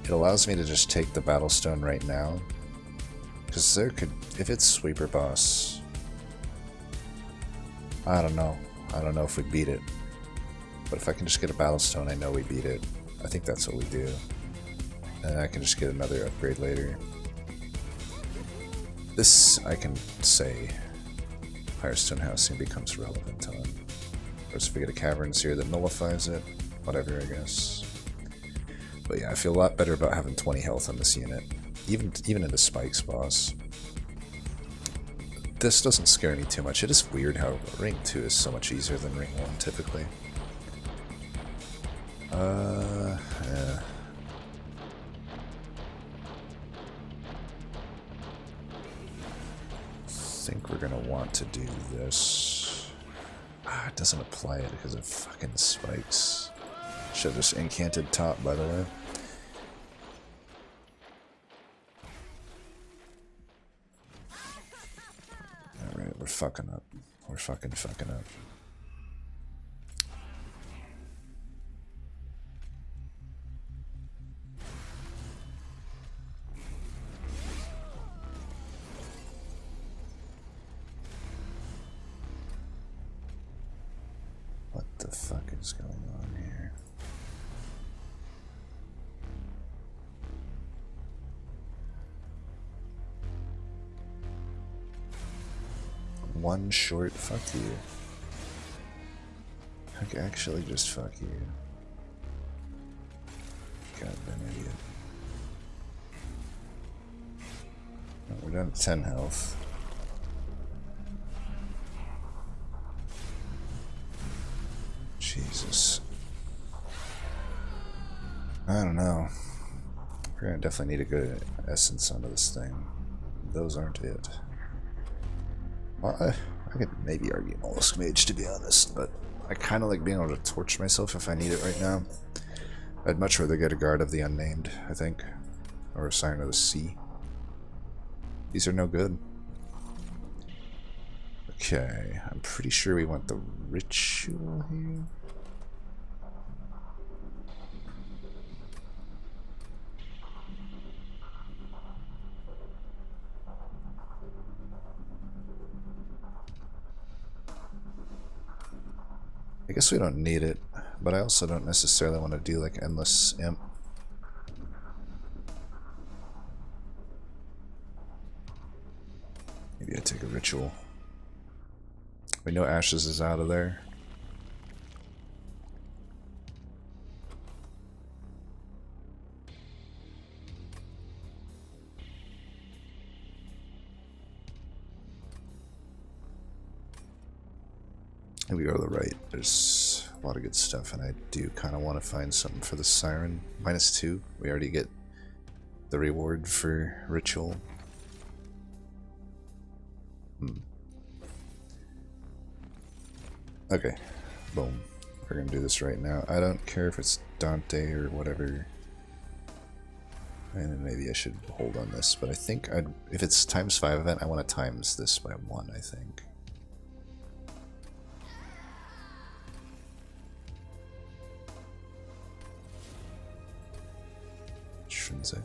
It allows me to just take the Battlestone right now. Because there could, if it's Sweeper Boss, I don't know. I don't know if we beat it. But if I can just get a Battlestone, I know we beat it. I think that's what we do. And I can just get another upgrade later. This, I can say, Firestone Housing becomes relevant on. Or if we get a Caverns here that nullifies it, whatever, I guess. But yeah, I feel a lot better about having 20 health on this unit, even into Spike's boss. This doesn't scare me too much. It is weird how Ring 2 is so much easier than Ring 1, typically. Yeah. I think we're gonna want to do this. It doesn't apply it because of fucking spikes. Should have just incanted top, by the way. Alright, we're fucking up. We're fucking up. What the fuck is going on here? One short, fuck you. Like, actually just fuck you. Goddamn idiot. Oh, we're down to 10 health. Jesus. I don't know. We're gonna definitely need a good essence onto this thing. Those aren't it. Well, I could maybe argue Mollusk Mage, to be honest, but I kind of like being able to torch myself if I need it right now. I'd much rather get a Guard of the Unnamed, I think. Or a Siren of the Sea. These are no good. Okay, I'm pretty sure we want the Ritual here. I guess we don't need it, but I also don't necessarily want to do like Endless Imp. Maybe I take a Ritual. We know Ashes is out of there. And we go to the right. There's a lot of good stuff, and I do kind of want to find something for the Siren. -2. We already get the reward for Ritual. Okay. Boom. We're gonna do this right now. I don't care if it's Dante or whatever. And maybe I should hold on this, but I think if it's ×5 event, I want to times this by 1, I think. Intrinsic.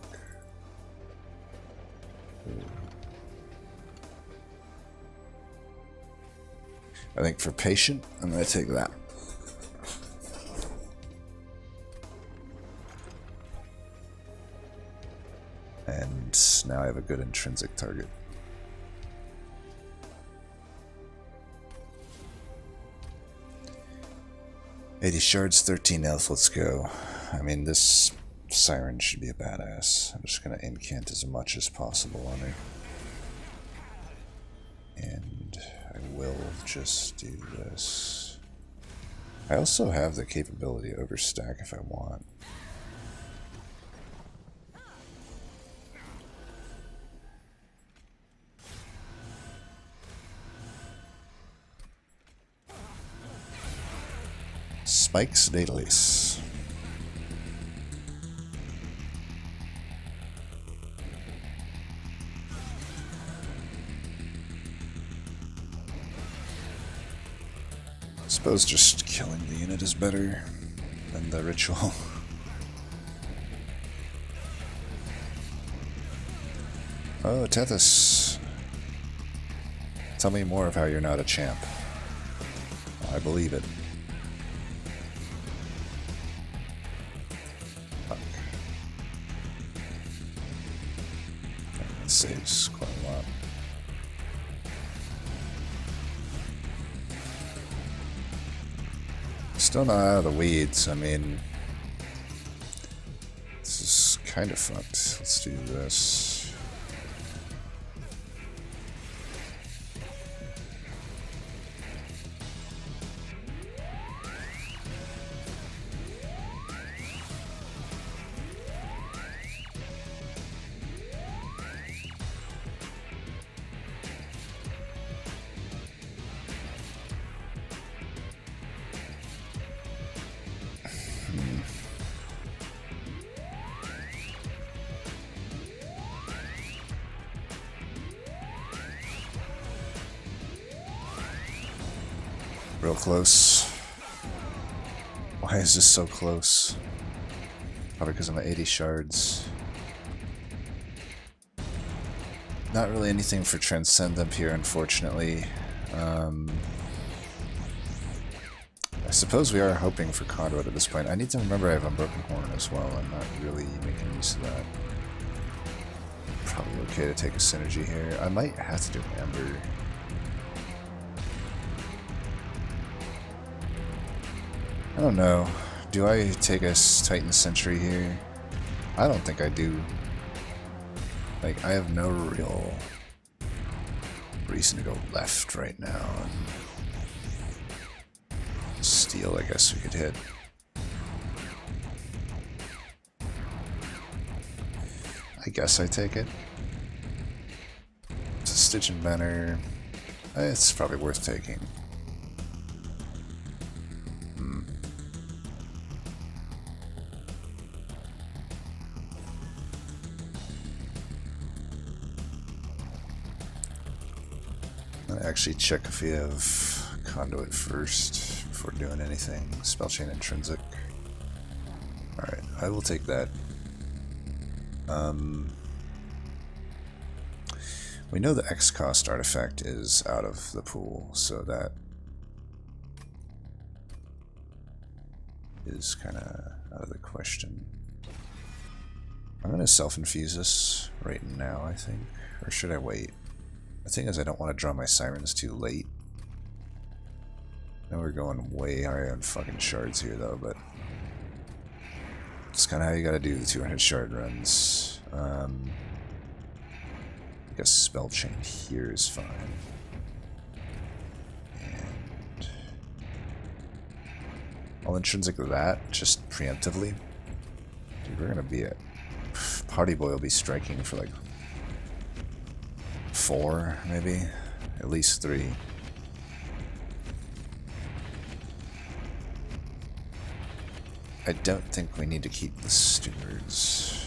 Ooh. I think for patient, I'm going to take that. And now I have a good intrinsic target. $80 shards, 13 elf, let's go. I mean, this siren should be a badass. I'm just going to incant as much as possible on her. And I will just do this. I also have the capability to overstack if I want. Spike's Daedalus. I suppose just killing the unit is better than the ritual. Oh, Tethys. Tell me more of how you're not a champ. I believe it. Saves quite a lot. Still not out of the weeds. I mean, this is kind of fucked. Let's do this. Real close. Why is this so close? Probably because I'm at 80 shards. Not really anything for Transcendent here, unfortunately. I suppose we are hoping for Conduit at this point. I need to remember I have Unbroken Horn as well. I'm not really making use of that. Probably okay to take a synergy here. I might have to do Amber. I don't know. Do I take a Titan Sentry here? I don't think I do. Like, I have no real reason to go left right now. Steel, I guess we could hit. I guess I take it. It's a Stitch and Banner. It's probably worth taking. Actually check if we have Conduit first before doing anything. Spellchain Intrinsic. Alright, I will take that. We know the X cost artifact is out of the pool, so that is kind of out of the question. I'm going to self-infuse this right now, I think. Or should I wait? The thing is, I don't want to draw my sirens too late. I know we're going way higher on fucking shards here, though, but it's kind of how you gotta do the 200 shard runs. I guess spell chain here is fine. And I'll intrinsic that, just preemptively. Dude, we're gonna be at... Party Boy will be striking for like 4, maybe? At least 3. I don't think we need to keep the stewards.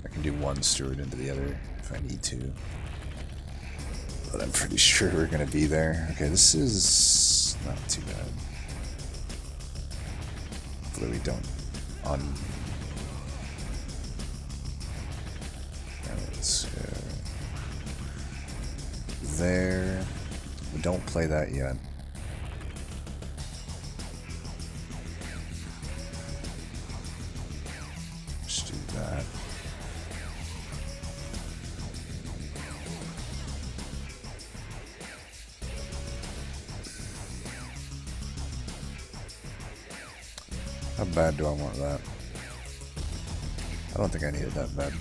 I can do one steward into the other if I need to. But I'm pretty sure we're going to be there. Okay, this is not too bad. Hopefully we don't let's go there. We don't play that yet. Just do that. How bad do I want that? I don't think I need it that bad.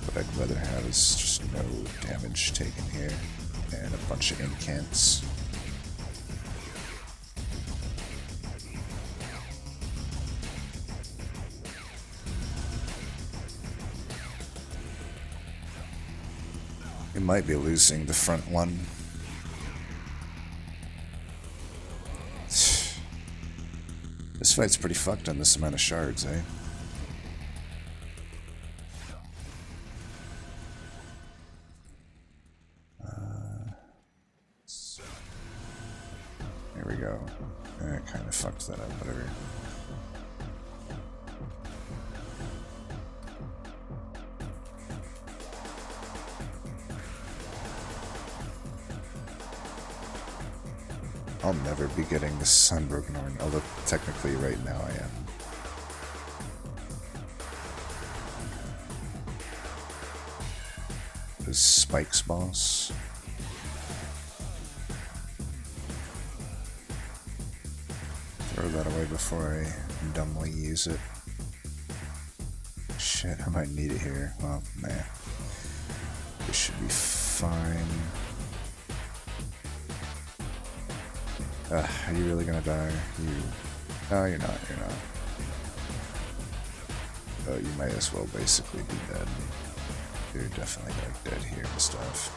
What I'd rather have is just no damage taken here and a bunch of incants. We might be losing the front one. This fight's pretty fucked on this amount of shards, eh? Here we go. That kind of fucked that up, whatever. I'll never be getting this Unbroken Horn, although technically right now I am. This Spike's boss. Throw that away before I dumbly use it. Shit, I might need it here. Well, nah. This should be fine. Are you really gonna die? No, you're not, you're not. Oh, you might as well basically be dead. You're definitely like dead here and stuff.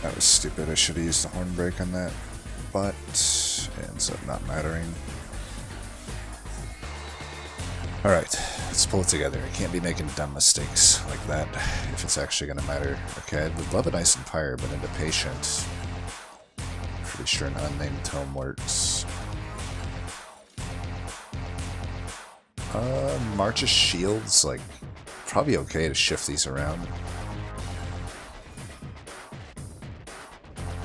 That was stupid. I should have used the horn break on that. But it ends up not mattering. Alright, let's pull it together. I can't be making dumb mistakes like that if it's actually going to matter. Okay, I would love an Ice and Pyre, but into Patient, pretty sure an unnamed tome works. March of Shields, like, probably okay to shift these around.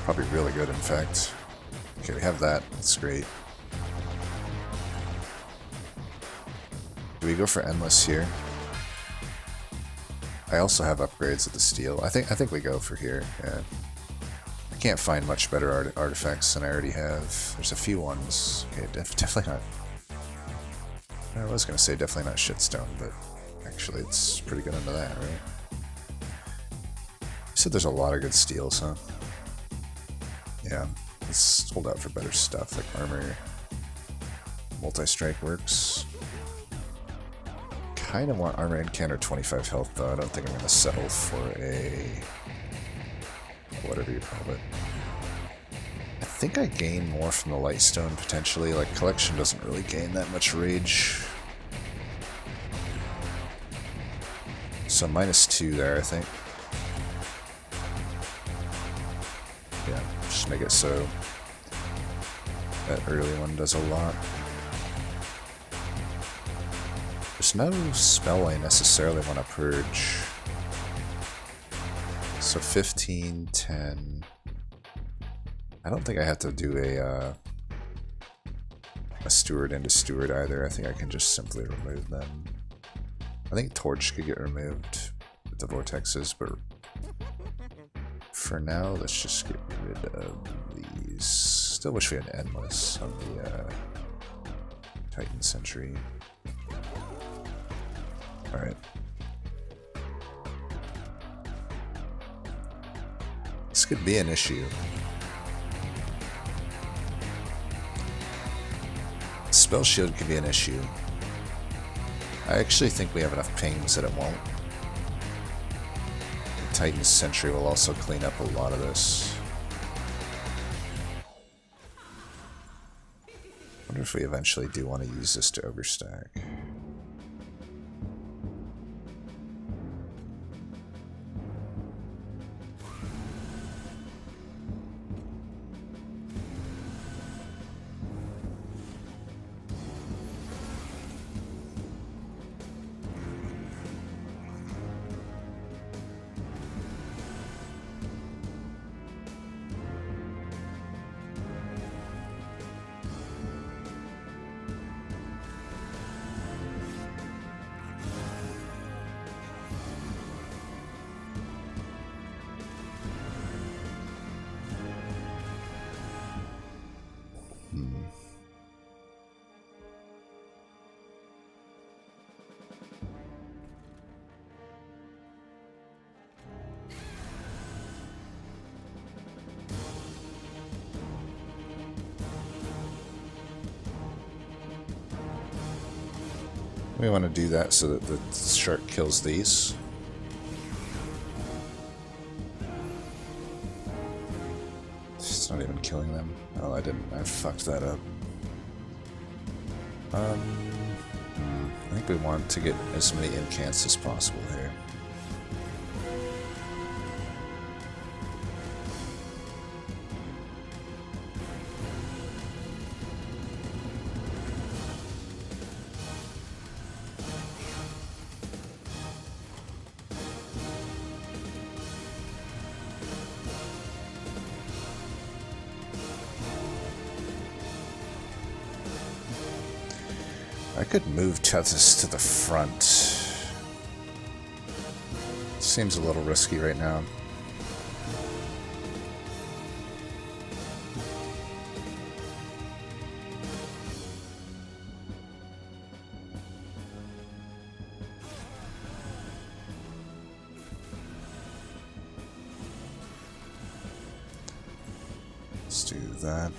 Probably really good, in fact. Okay, we have that. That's great. Do we go for Endless here? I also have upgrades at the steel. I think we go for here. Yeah. I can't find much better artifacts than I already have. There's a few ones. Okay, definitely not. I was gonna say definitely not Shitstone, but actually it's pretty good under that, right? You said there's a lot of good steals, huh? Yeah. Let's hold out for better stuff, like armor. Multi-strike works. Kind of want armor and counter 25 health, though. I don't think I'm going to settle for a... whatever you call it. I think I gain more from the Lightstone, potentially. Like, Collection doesn't really gain that much rage. So -2 there, I think. Yeah, just make it so that early one does a lot. There's no spell I necessarily want to purge. So 15, 10. I don't think I have to do a steward into steward either. I think I can just simply remove them. I think Torch could get removed with the vortexes, but for now, let's just get rid of these. Still wish we had Endless on the Titan Sentry. Alright. This could be an issue. Spell shield could be an issue. I actually think we have enough pings that it won't. The Titan's Sentry will also clean up a lot of this. I wonder if we eventually do want to use this to overstack. We want to do that so that the shark kills these. It's not even killing them. Oh, I didn't. I fucked that up. I think we want to get as many incants as possible here. I could move Tethys to the front. Seems a little risky right now. Let's do that.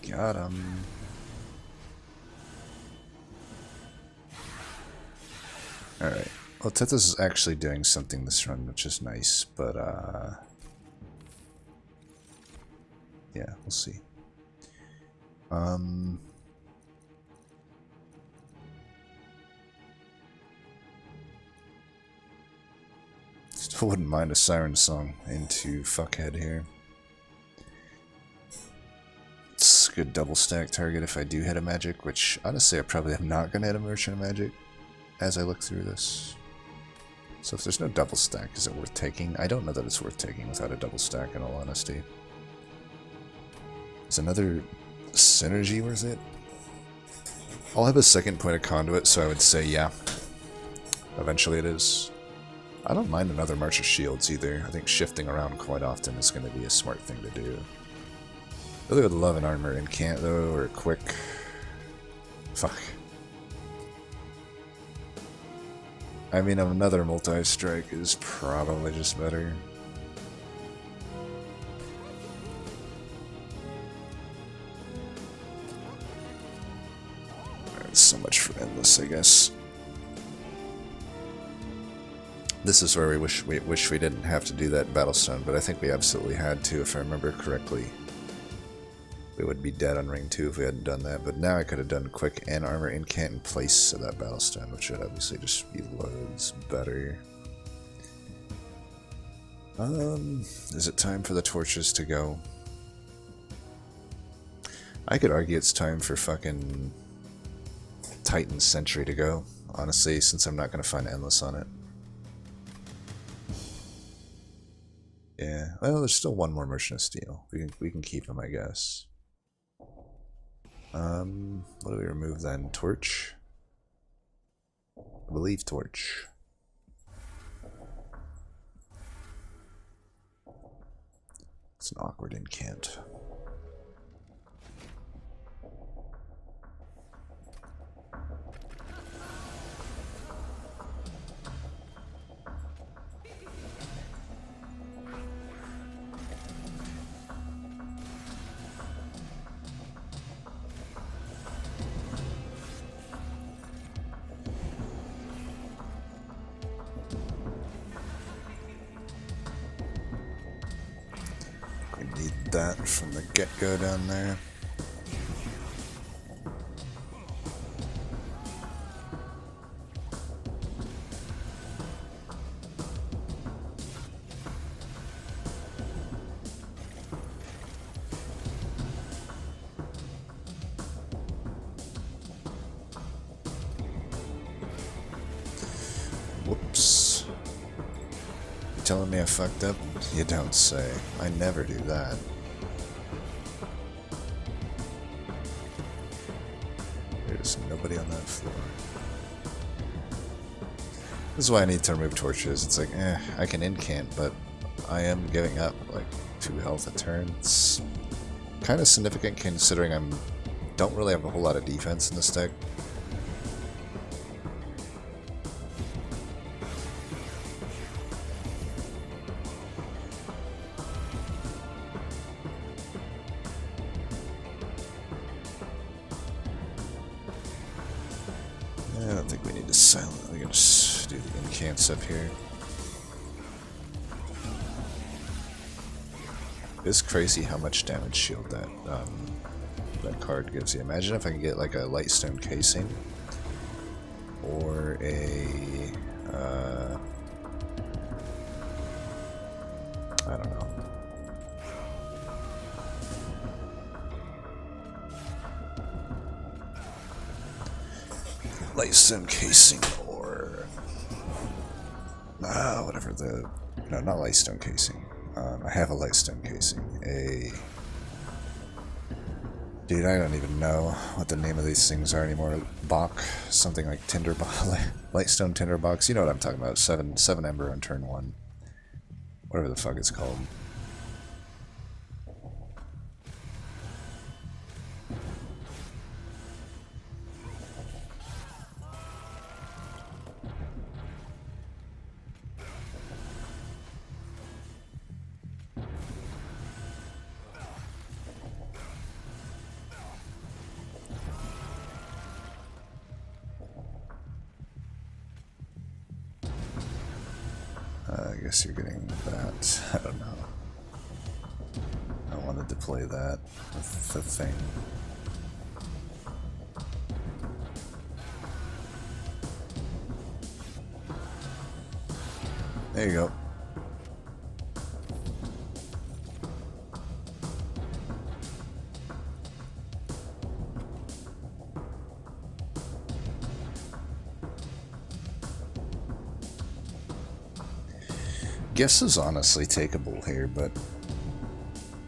Got him. Alright. Well, Tethys is actually doing something this run, which is nice, but, yeah, we'll see. Still wouldn't mind a Siren Song into Fuckhead here. It's a good double stack target if I do hit a magic, which honestly I probably am not going to hit a Merchant of Magic as I look through this. So if there's no double stack, is it worth taking? I don't know that it's worth taking without a double stack, in all honesty. Is another synergy worth it? I'll have a second point of conduit, so I would say yeah. Eventually it is. I don't mind another March of Shields either. I think shifting around quite often is going to be a smart thing to do. Really would love an armor incant though, or a quick... Fuck. I mean, another multi-strike is probably just better. Alright, so much for Endless, I guess. This is where we wish we didn't have to do that Battlestone, but I think we absolutely had to, if I remember correctly. We would be dead on Ring 2 if we hadn't done that, but now I could have done quick and armor incant in place of that Battlestone, which would obviously just be loads better. Is it time for the torches to go? I could argue it's time for fucking Titan Sentry to go, honestly, since I'm not going to find Endless on it. Yeah, well, there's still one more Merchant of Steel. We can keep him, I guess. What do we remove then? Torch? Relief torch. It's an awkward incant. That from the get-go down there. Whoops. You telling me I fucked up? You don't say. I never do that. There's nobody on that floor. This is why I need to remove torches. It's like, I can incant, but I am giving up like 2 health a turn. It's kind of significant considering I don't really have a whole lot of defense in this deck. I don't think we need to silent. We can just do the incants up here. It's crazy how much damage shield that card gives you. Imagine if I can get like a Lightstone Casing or a I don't know. Lightstone Casing or whatever the not Lightstone Casing. I have a Lightstone Casing. Dude, I don't even know what the name of these things are anymore. Bach, something like Tinderbox, Lightstone Tinderbox. You know what I'm talking about? 7 Ember on turn 1. Whatever the fuck it's called. I guess you're getting that. I don't know. I wanted to play that with the thing. There you go. Guess is honestly takeable here, but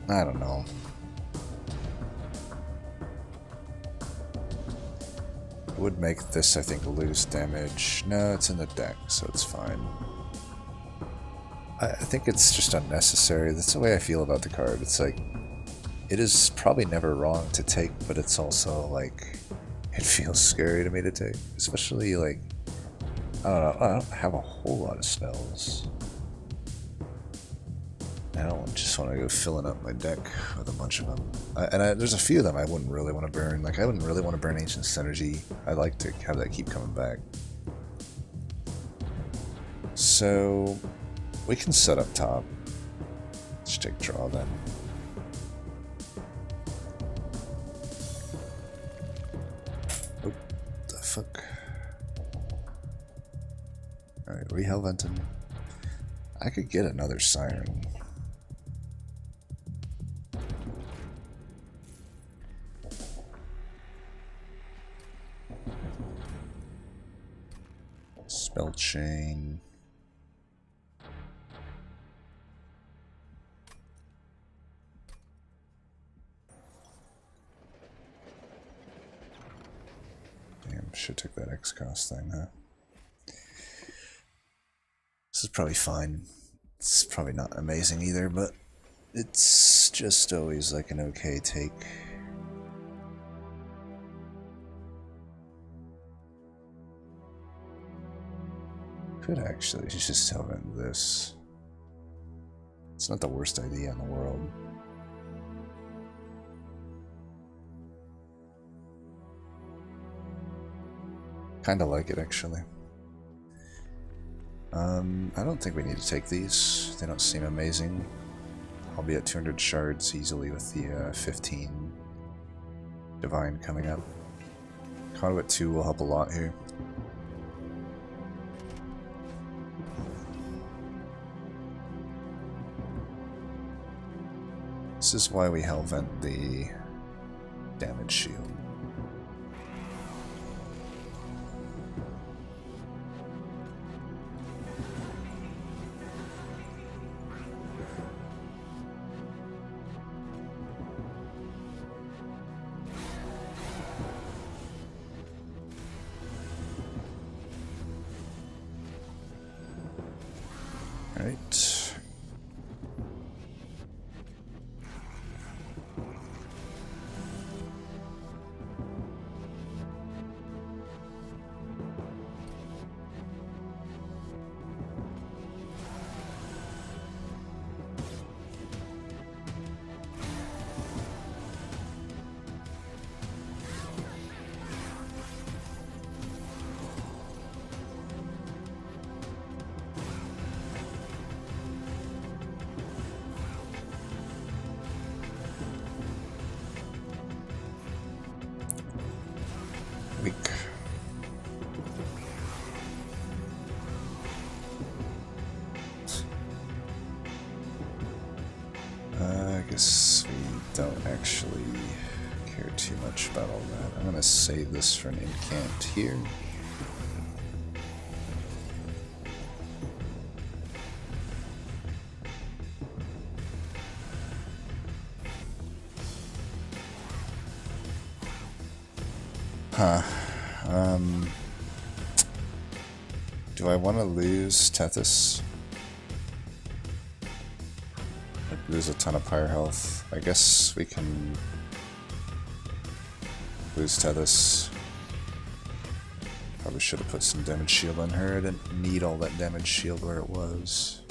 I don't know. It would make this, I think, lose damage. No, it's in the deck, so it's fine. I think it's just unnecessary. That's the way I feel about the card. It's like, it is probably never wrong to take, but it's also like, it feels scary to me to take. Especially like, I don't know, I don't have a whole lot of spells. I don't just want to go filling up my deck with a bunch of them. There's a few of them I wouldn't really want to burn. Like, I wouldn't really want to burn Ancient Synergy. I'd like to have that keep coming back. So, we can set up top. Let's take draw then. What the fuck? Alright, Hellhorned. I could get another Siren. Spell chain. Damn, should took that X cost thing, huh? is probably fine. It's probably not amazing either, but it's just always like an okay take. Could actually just Hellhorned this. It's not the worst idea in the world. Kinda like it, actually. I don't think we need to take these. They don't seem amazing. I'll be at 200 shards easily with the 15 Divine coming up. Conduit 2 will help a lot here. This is why we Hellvent the damage shield. Right. Weak. I guess we don't actually care too much about all that. I'm gonna save this for an incant here. Huh. Do I want to lose Tethys? Like, lose a ton of pyre health. I guess we can lose Tethys. Probably should have put some damage shield on her. I didn't need all that damage shield where it was.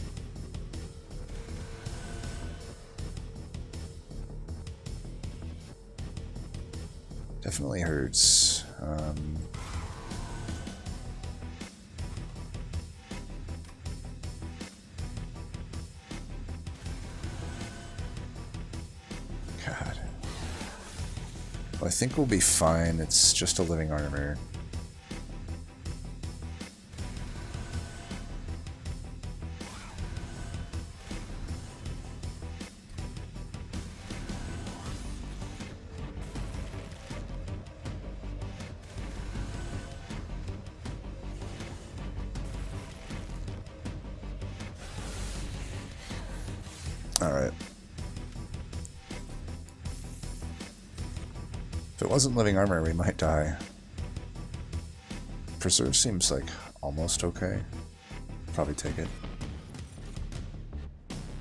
Definitely hurts. God. Well, I think we'll be fine. It's just a living armor. Alright. If it wasn't living armor, we might die. Preserve seems like almost okay. Probably take it.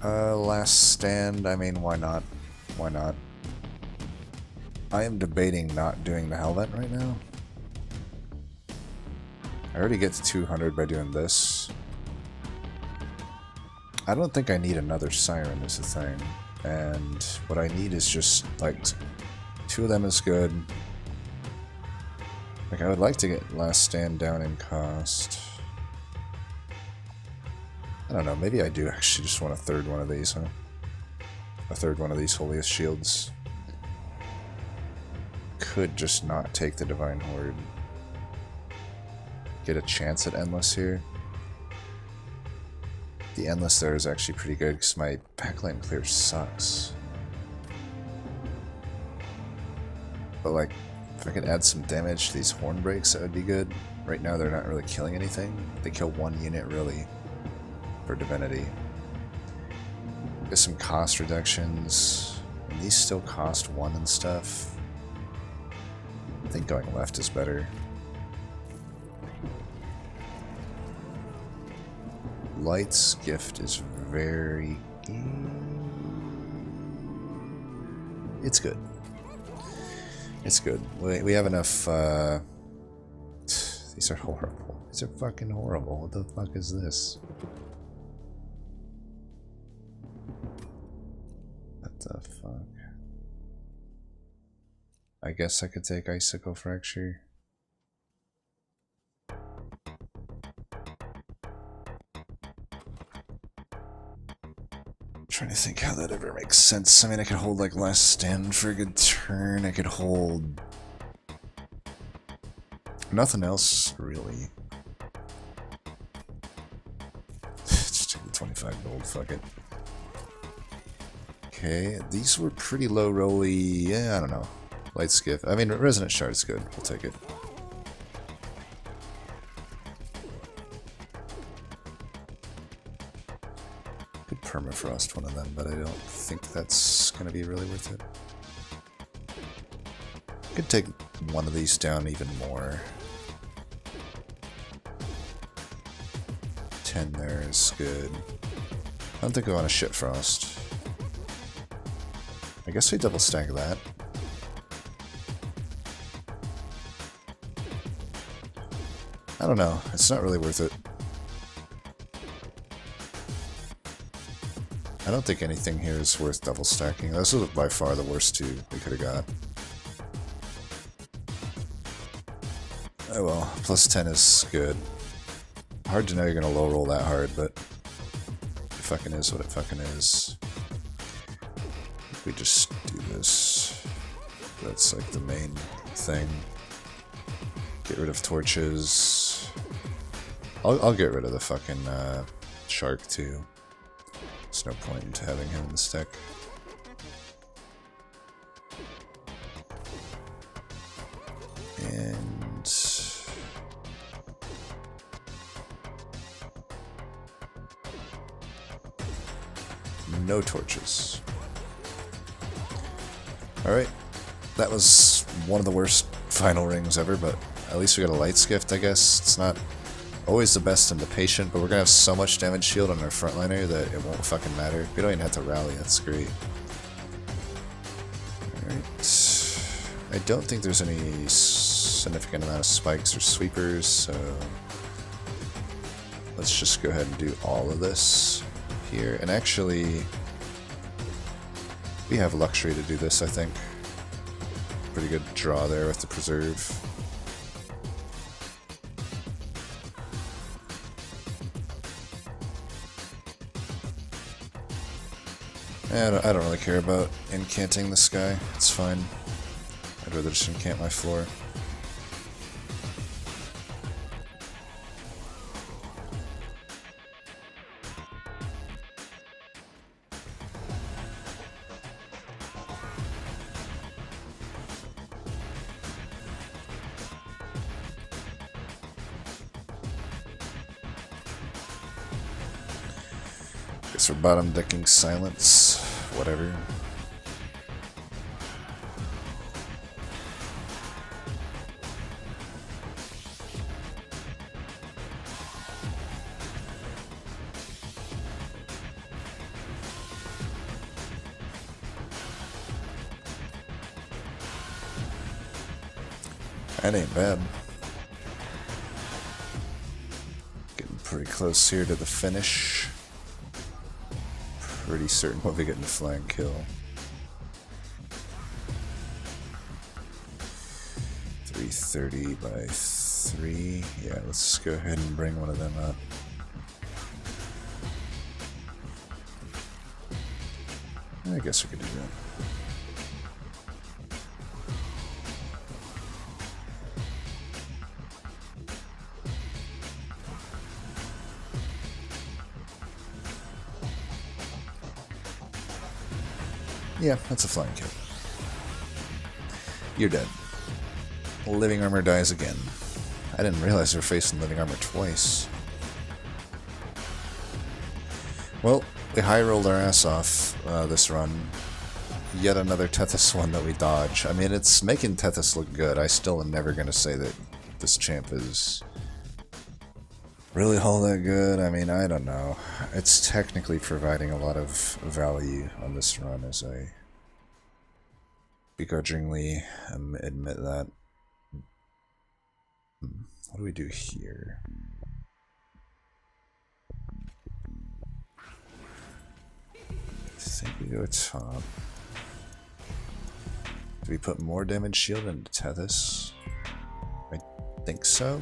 Last stand, I mean, why not? Why not? I am debating not doing the Hellvent right now. I already get to 200 by doing this. I don't think I need another Siren is the thing. And what I need is just, like, 2 of them is good. Like, I would like to get Last Stand down in cost. I don't know, maybe I do actually just want a third one of these, huh? A third one of these Holiest Shields. Could just not take the Divine Horde. Get a chance at Endless here. The Endless there is actually pretty good because my backline clear sucks. But like, if I could add some damage to these Horn Breaks, that would be good. Right now they're not really killing anything. They kill 1 unit really for Divinity. Get some cost reductions. And these still cost 1 and stuff. I think going left is better. Light's gift is very... It's good. It's good. We have enough... These are horrible. These are fucking horrible. What the fuck is this? What the fuck? I guess I could take Icicle Fracture. I'm trying to think how that ever makes sense. I mean, I could hold like Last Stand for a good turn. I could hold... Nothing else, really. Just take the 25 gold, fuck it. Okay, these were pretty low rolly. Yeah, I don't know. Light Skiff. I mean, Resonant Shard's good. We'll take it. Could Permafrost one of them, but I don't think that's going to be really worth it. Could take one of these down even more. 10 there is good. I don't think I want a Shit Frost. I guess we double stack that. I don't know. It's not really worth it. I don't think anything here is worth double stacking. Those are by far the worst two we could have got. Oh well, plus 10 is good. Hard to know you're gonna low roll that hard, but it fucking is what it fucking is. We just do this. That's like the main thing. Get rid of torches. I'll get rid of the fucking shark too. There's no point in having him in the stack. And no torches. Alright, that was one of the worst final rings ever, but at least we got a Light's Gift, I guess. It's not always the best in the patient, but we're gonna have so much damage shield on our frontliner that it won't fucking matter. We don't even have to rally, that's great. Alright. I don't think there's any significant amount of spikes or sweepers, so let's just go ahead and do all of this here. And actually, we have luxury to do this, I think. Pretty good draw there with the preserve. I don't really care about incanting this guy. It's fine. I'd rather just incant my floor. Guess we're bottom decking Silence. Whatever. That ain't bad. Getting pretty close here to the finish. Pretty certain we'll be getting the flank kill. 330 by 3. Yeah, let's go ahead and bring one of them up. I guess we could do that. Yeah, that's a flying kill. You're dead. Living Armor dies again. I didn't realize we were facing Living Armor twice. Well, we high rolled our ass off this run. Yet another Tethys one that we dodge. I mean, it's making Tethys look good. I still am never going to say that this champ is Really all that good? I mean, I don't know. It's technically providing a lot of value on this run, as I begrudgingly admit that. What do we do here? I think we go top. Do we put more damage shield into Tethys? I think so.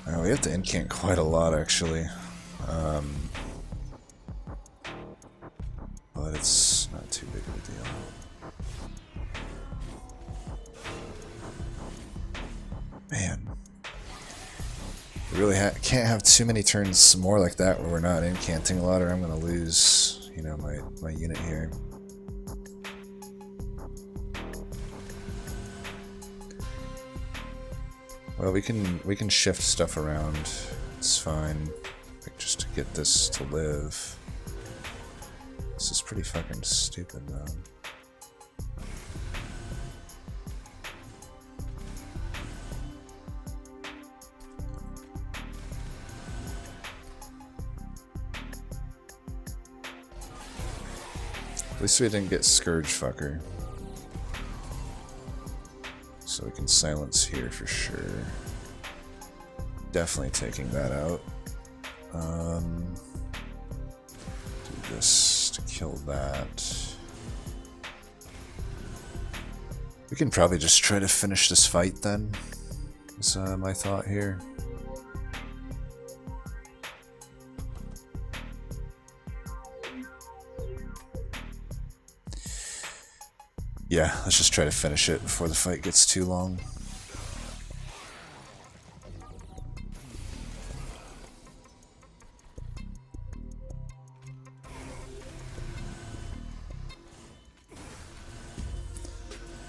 Oh, we have to incant quite a lot, actually. But it's not too big of a deal. Man. We really can't have too many turns more like that where we're not incanting a lot, or I'm going to lose, you know, my unit here. Well, we can shift stuff around. It's fine. Like, just to get this to live. This is pretty fucking stupid, though. At least we didn't get Scourge Fucker. So we can silence here for sure. Definitely taking that out. Do this to kill that. We can probably just try to finish this fight then, is my thought here. Yeah, let's just try to finish it before the fight gets too long.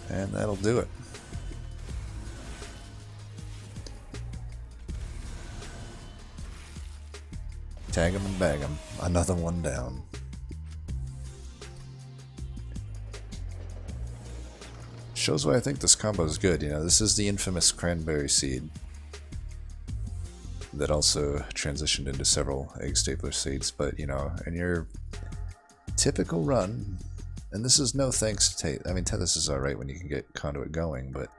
And that'll do it. Tag him and bag him. Another one down. Shows why I think this combo is good. You know, this is the infamous cranberry seed that also transitioned into several egg stapler seeds. But you know, in your typical run, and this is no thanks to Tate. I mean, Tethys is alright when you can get Conduit going, but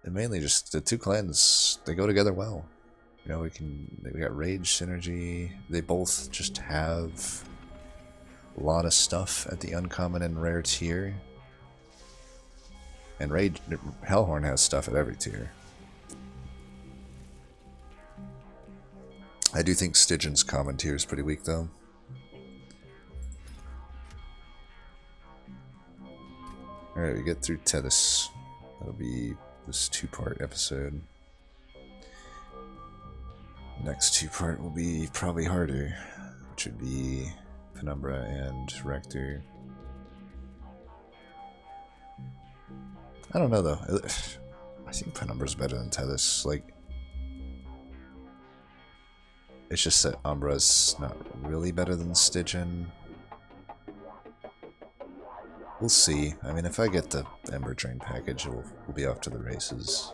it mainly just the two clans, they go together well. You know, we got Rage synergy. They both just have a lot of stuff at the uncommon and rare tier. And Hellhorn has stuff at every tier. I do think Stygian's common tier is pretty weak, though. Alright, we get through Tethys. That'll be this two-part episode. Next two-part will be probably harder, which would be Penumbra and Rector. I don't know, though. I think Penumbra's better than Tethys. Like, it's just that Umbra's not really better than Stygian. We'll see. I mean, if I get the Ember Drain package, we'll be off to the races.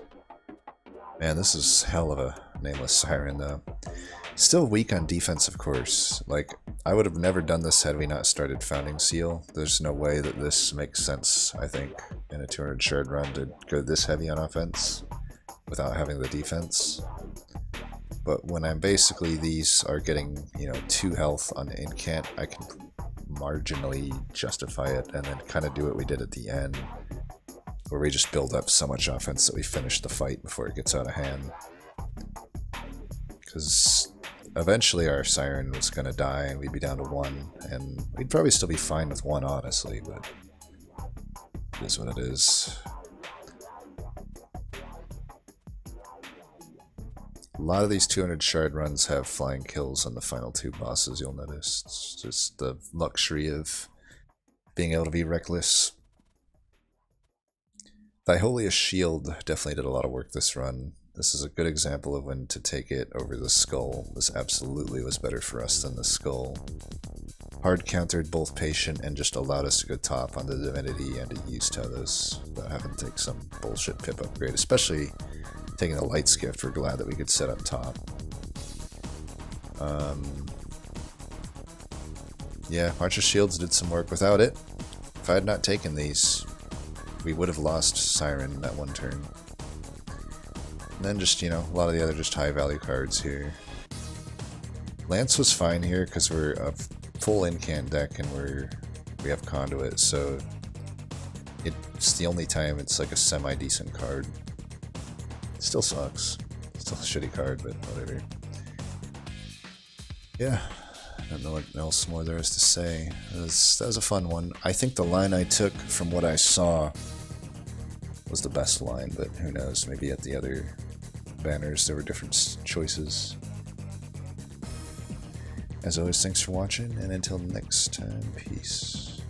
Man, this is hell of a nameless siren, though. Still weak on defense, of course. Like, I would have never done this had we not started Founding Seal. There's no way that this makes sense, I think, in a 200 shard run to go this heavy on offense without having the defense. But when I'm basically, these are getting, you know, 2 health on incant, I can marginally justify it and then kind of do what we did at the end, where we just build up so much offense that we finish the fight before it gets out of hand. Because eventually our Siren was going to die and we'd be down to 1, and we'd probably still be fine with 1, honestly, but it is what it is. A lot of these 200 shard runs have flying kills on the final 2 bosses, you'll notice. It's just the luxury of being able to be reckless. Thy Holiest Shield definitely did a lot of work this run. This is a good example of when to take it over the Skull. This absolutely was better for us than the Skull. Hard countered both Patient and just allowed us to go top on the Divinity and to use Tethys without having to take some bullshit pip upgrade, especially taking the Light's Gift. We're glad that we could set up top. Yeah, March of Shields did some work without it. If I had not taken these, we would have lost Siren that one turn. And then just, you know, a lot of the other just high value cards here. Lance was fine here because we're a full incant deck and we have Conduit, so it's the only time it's like a semi-decent card. It still sucks. Still a shitty card, but whatever. Yeah, I don't know what else more there is to say. That was a fun one. I think the line I took from what I saw was the best line, but who knows, maybe at the other banners there were different choices. As always, thanks for watching, and until next time, peace.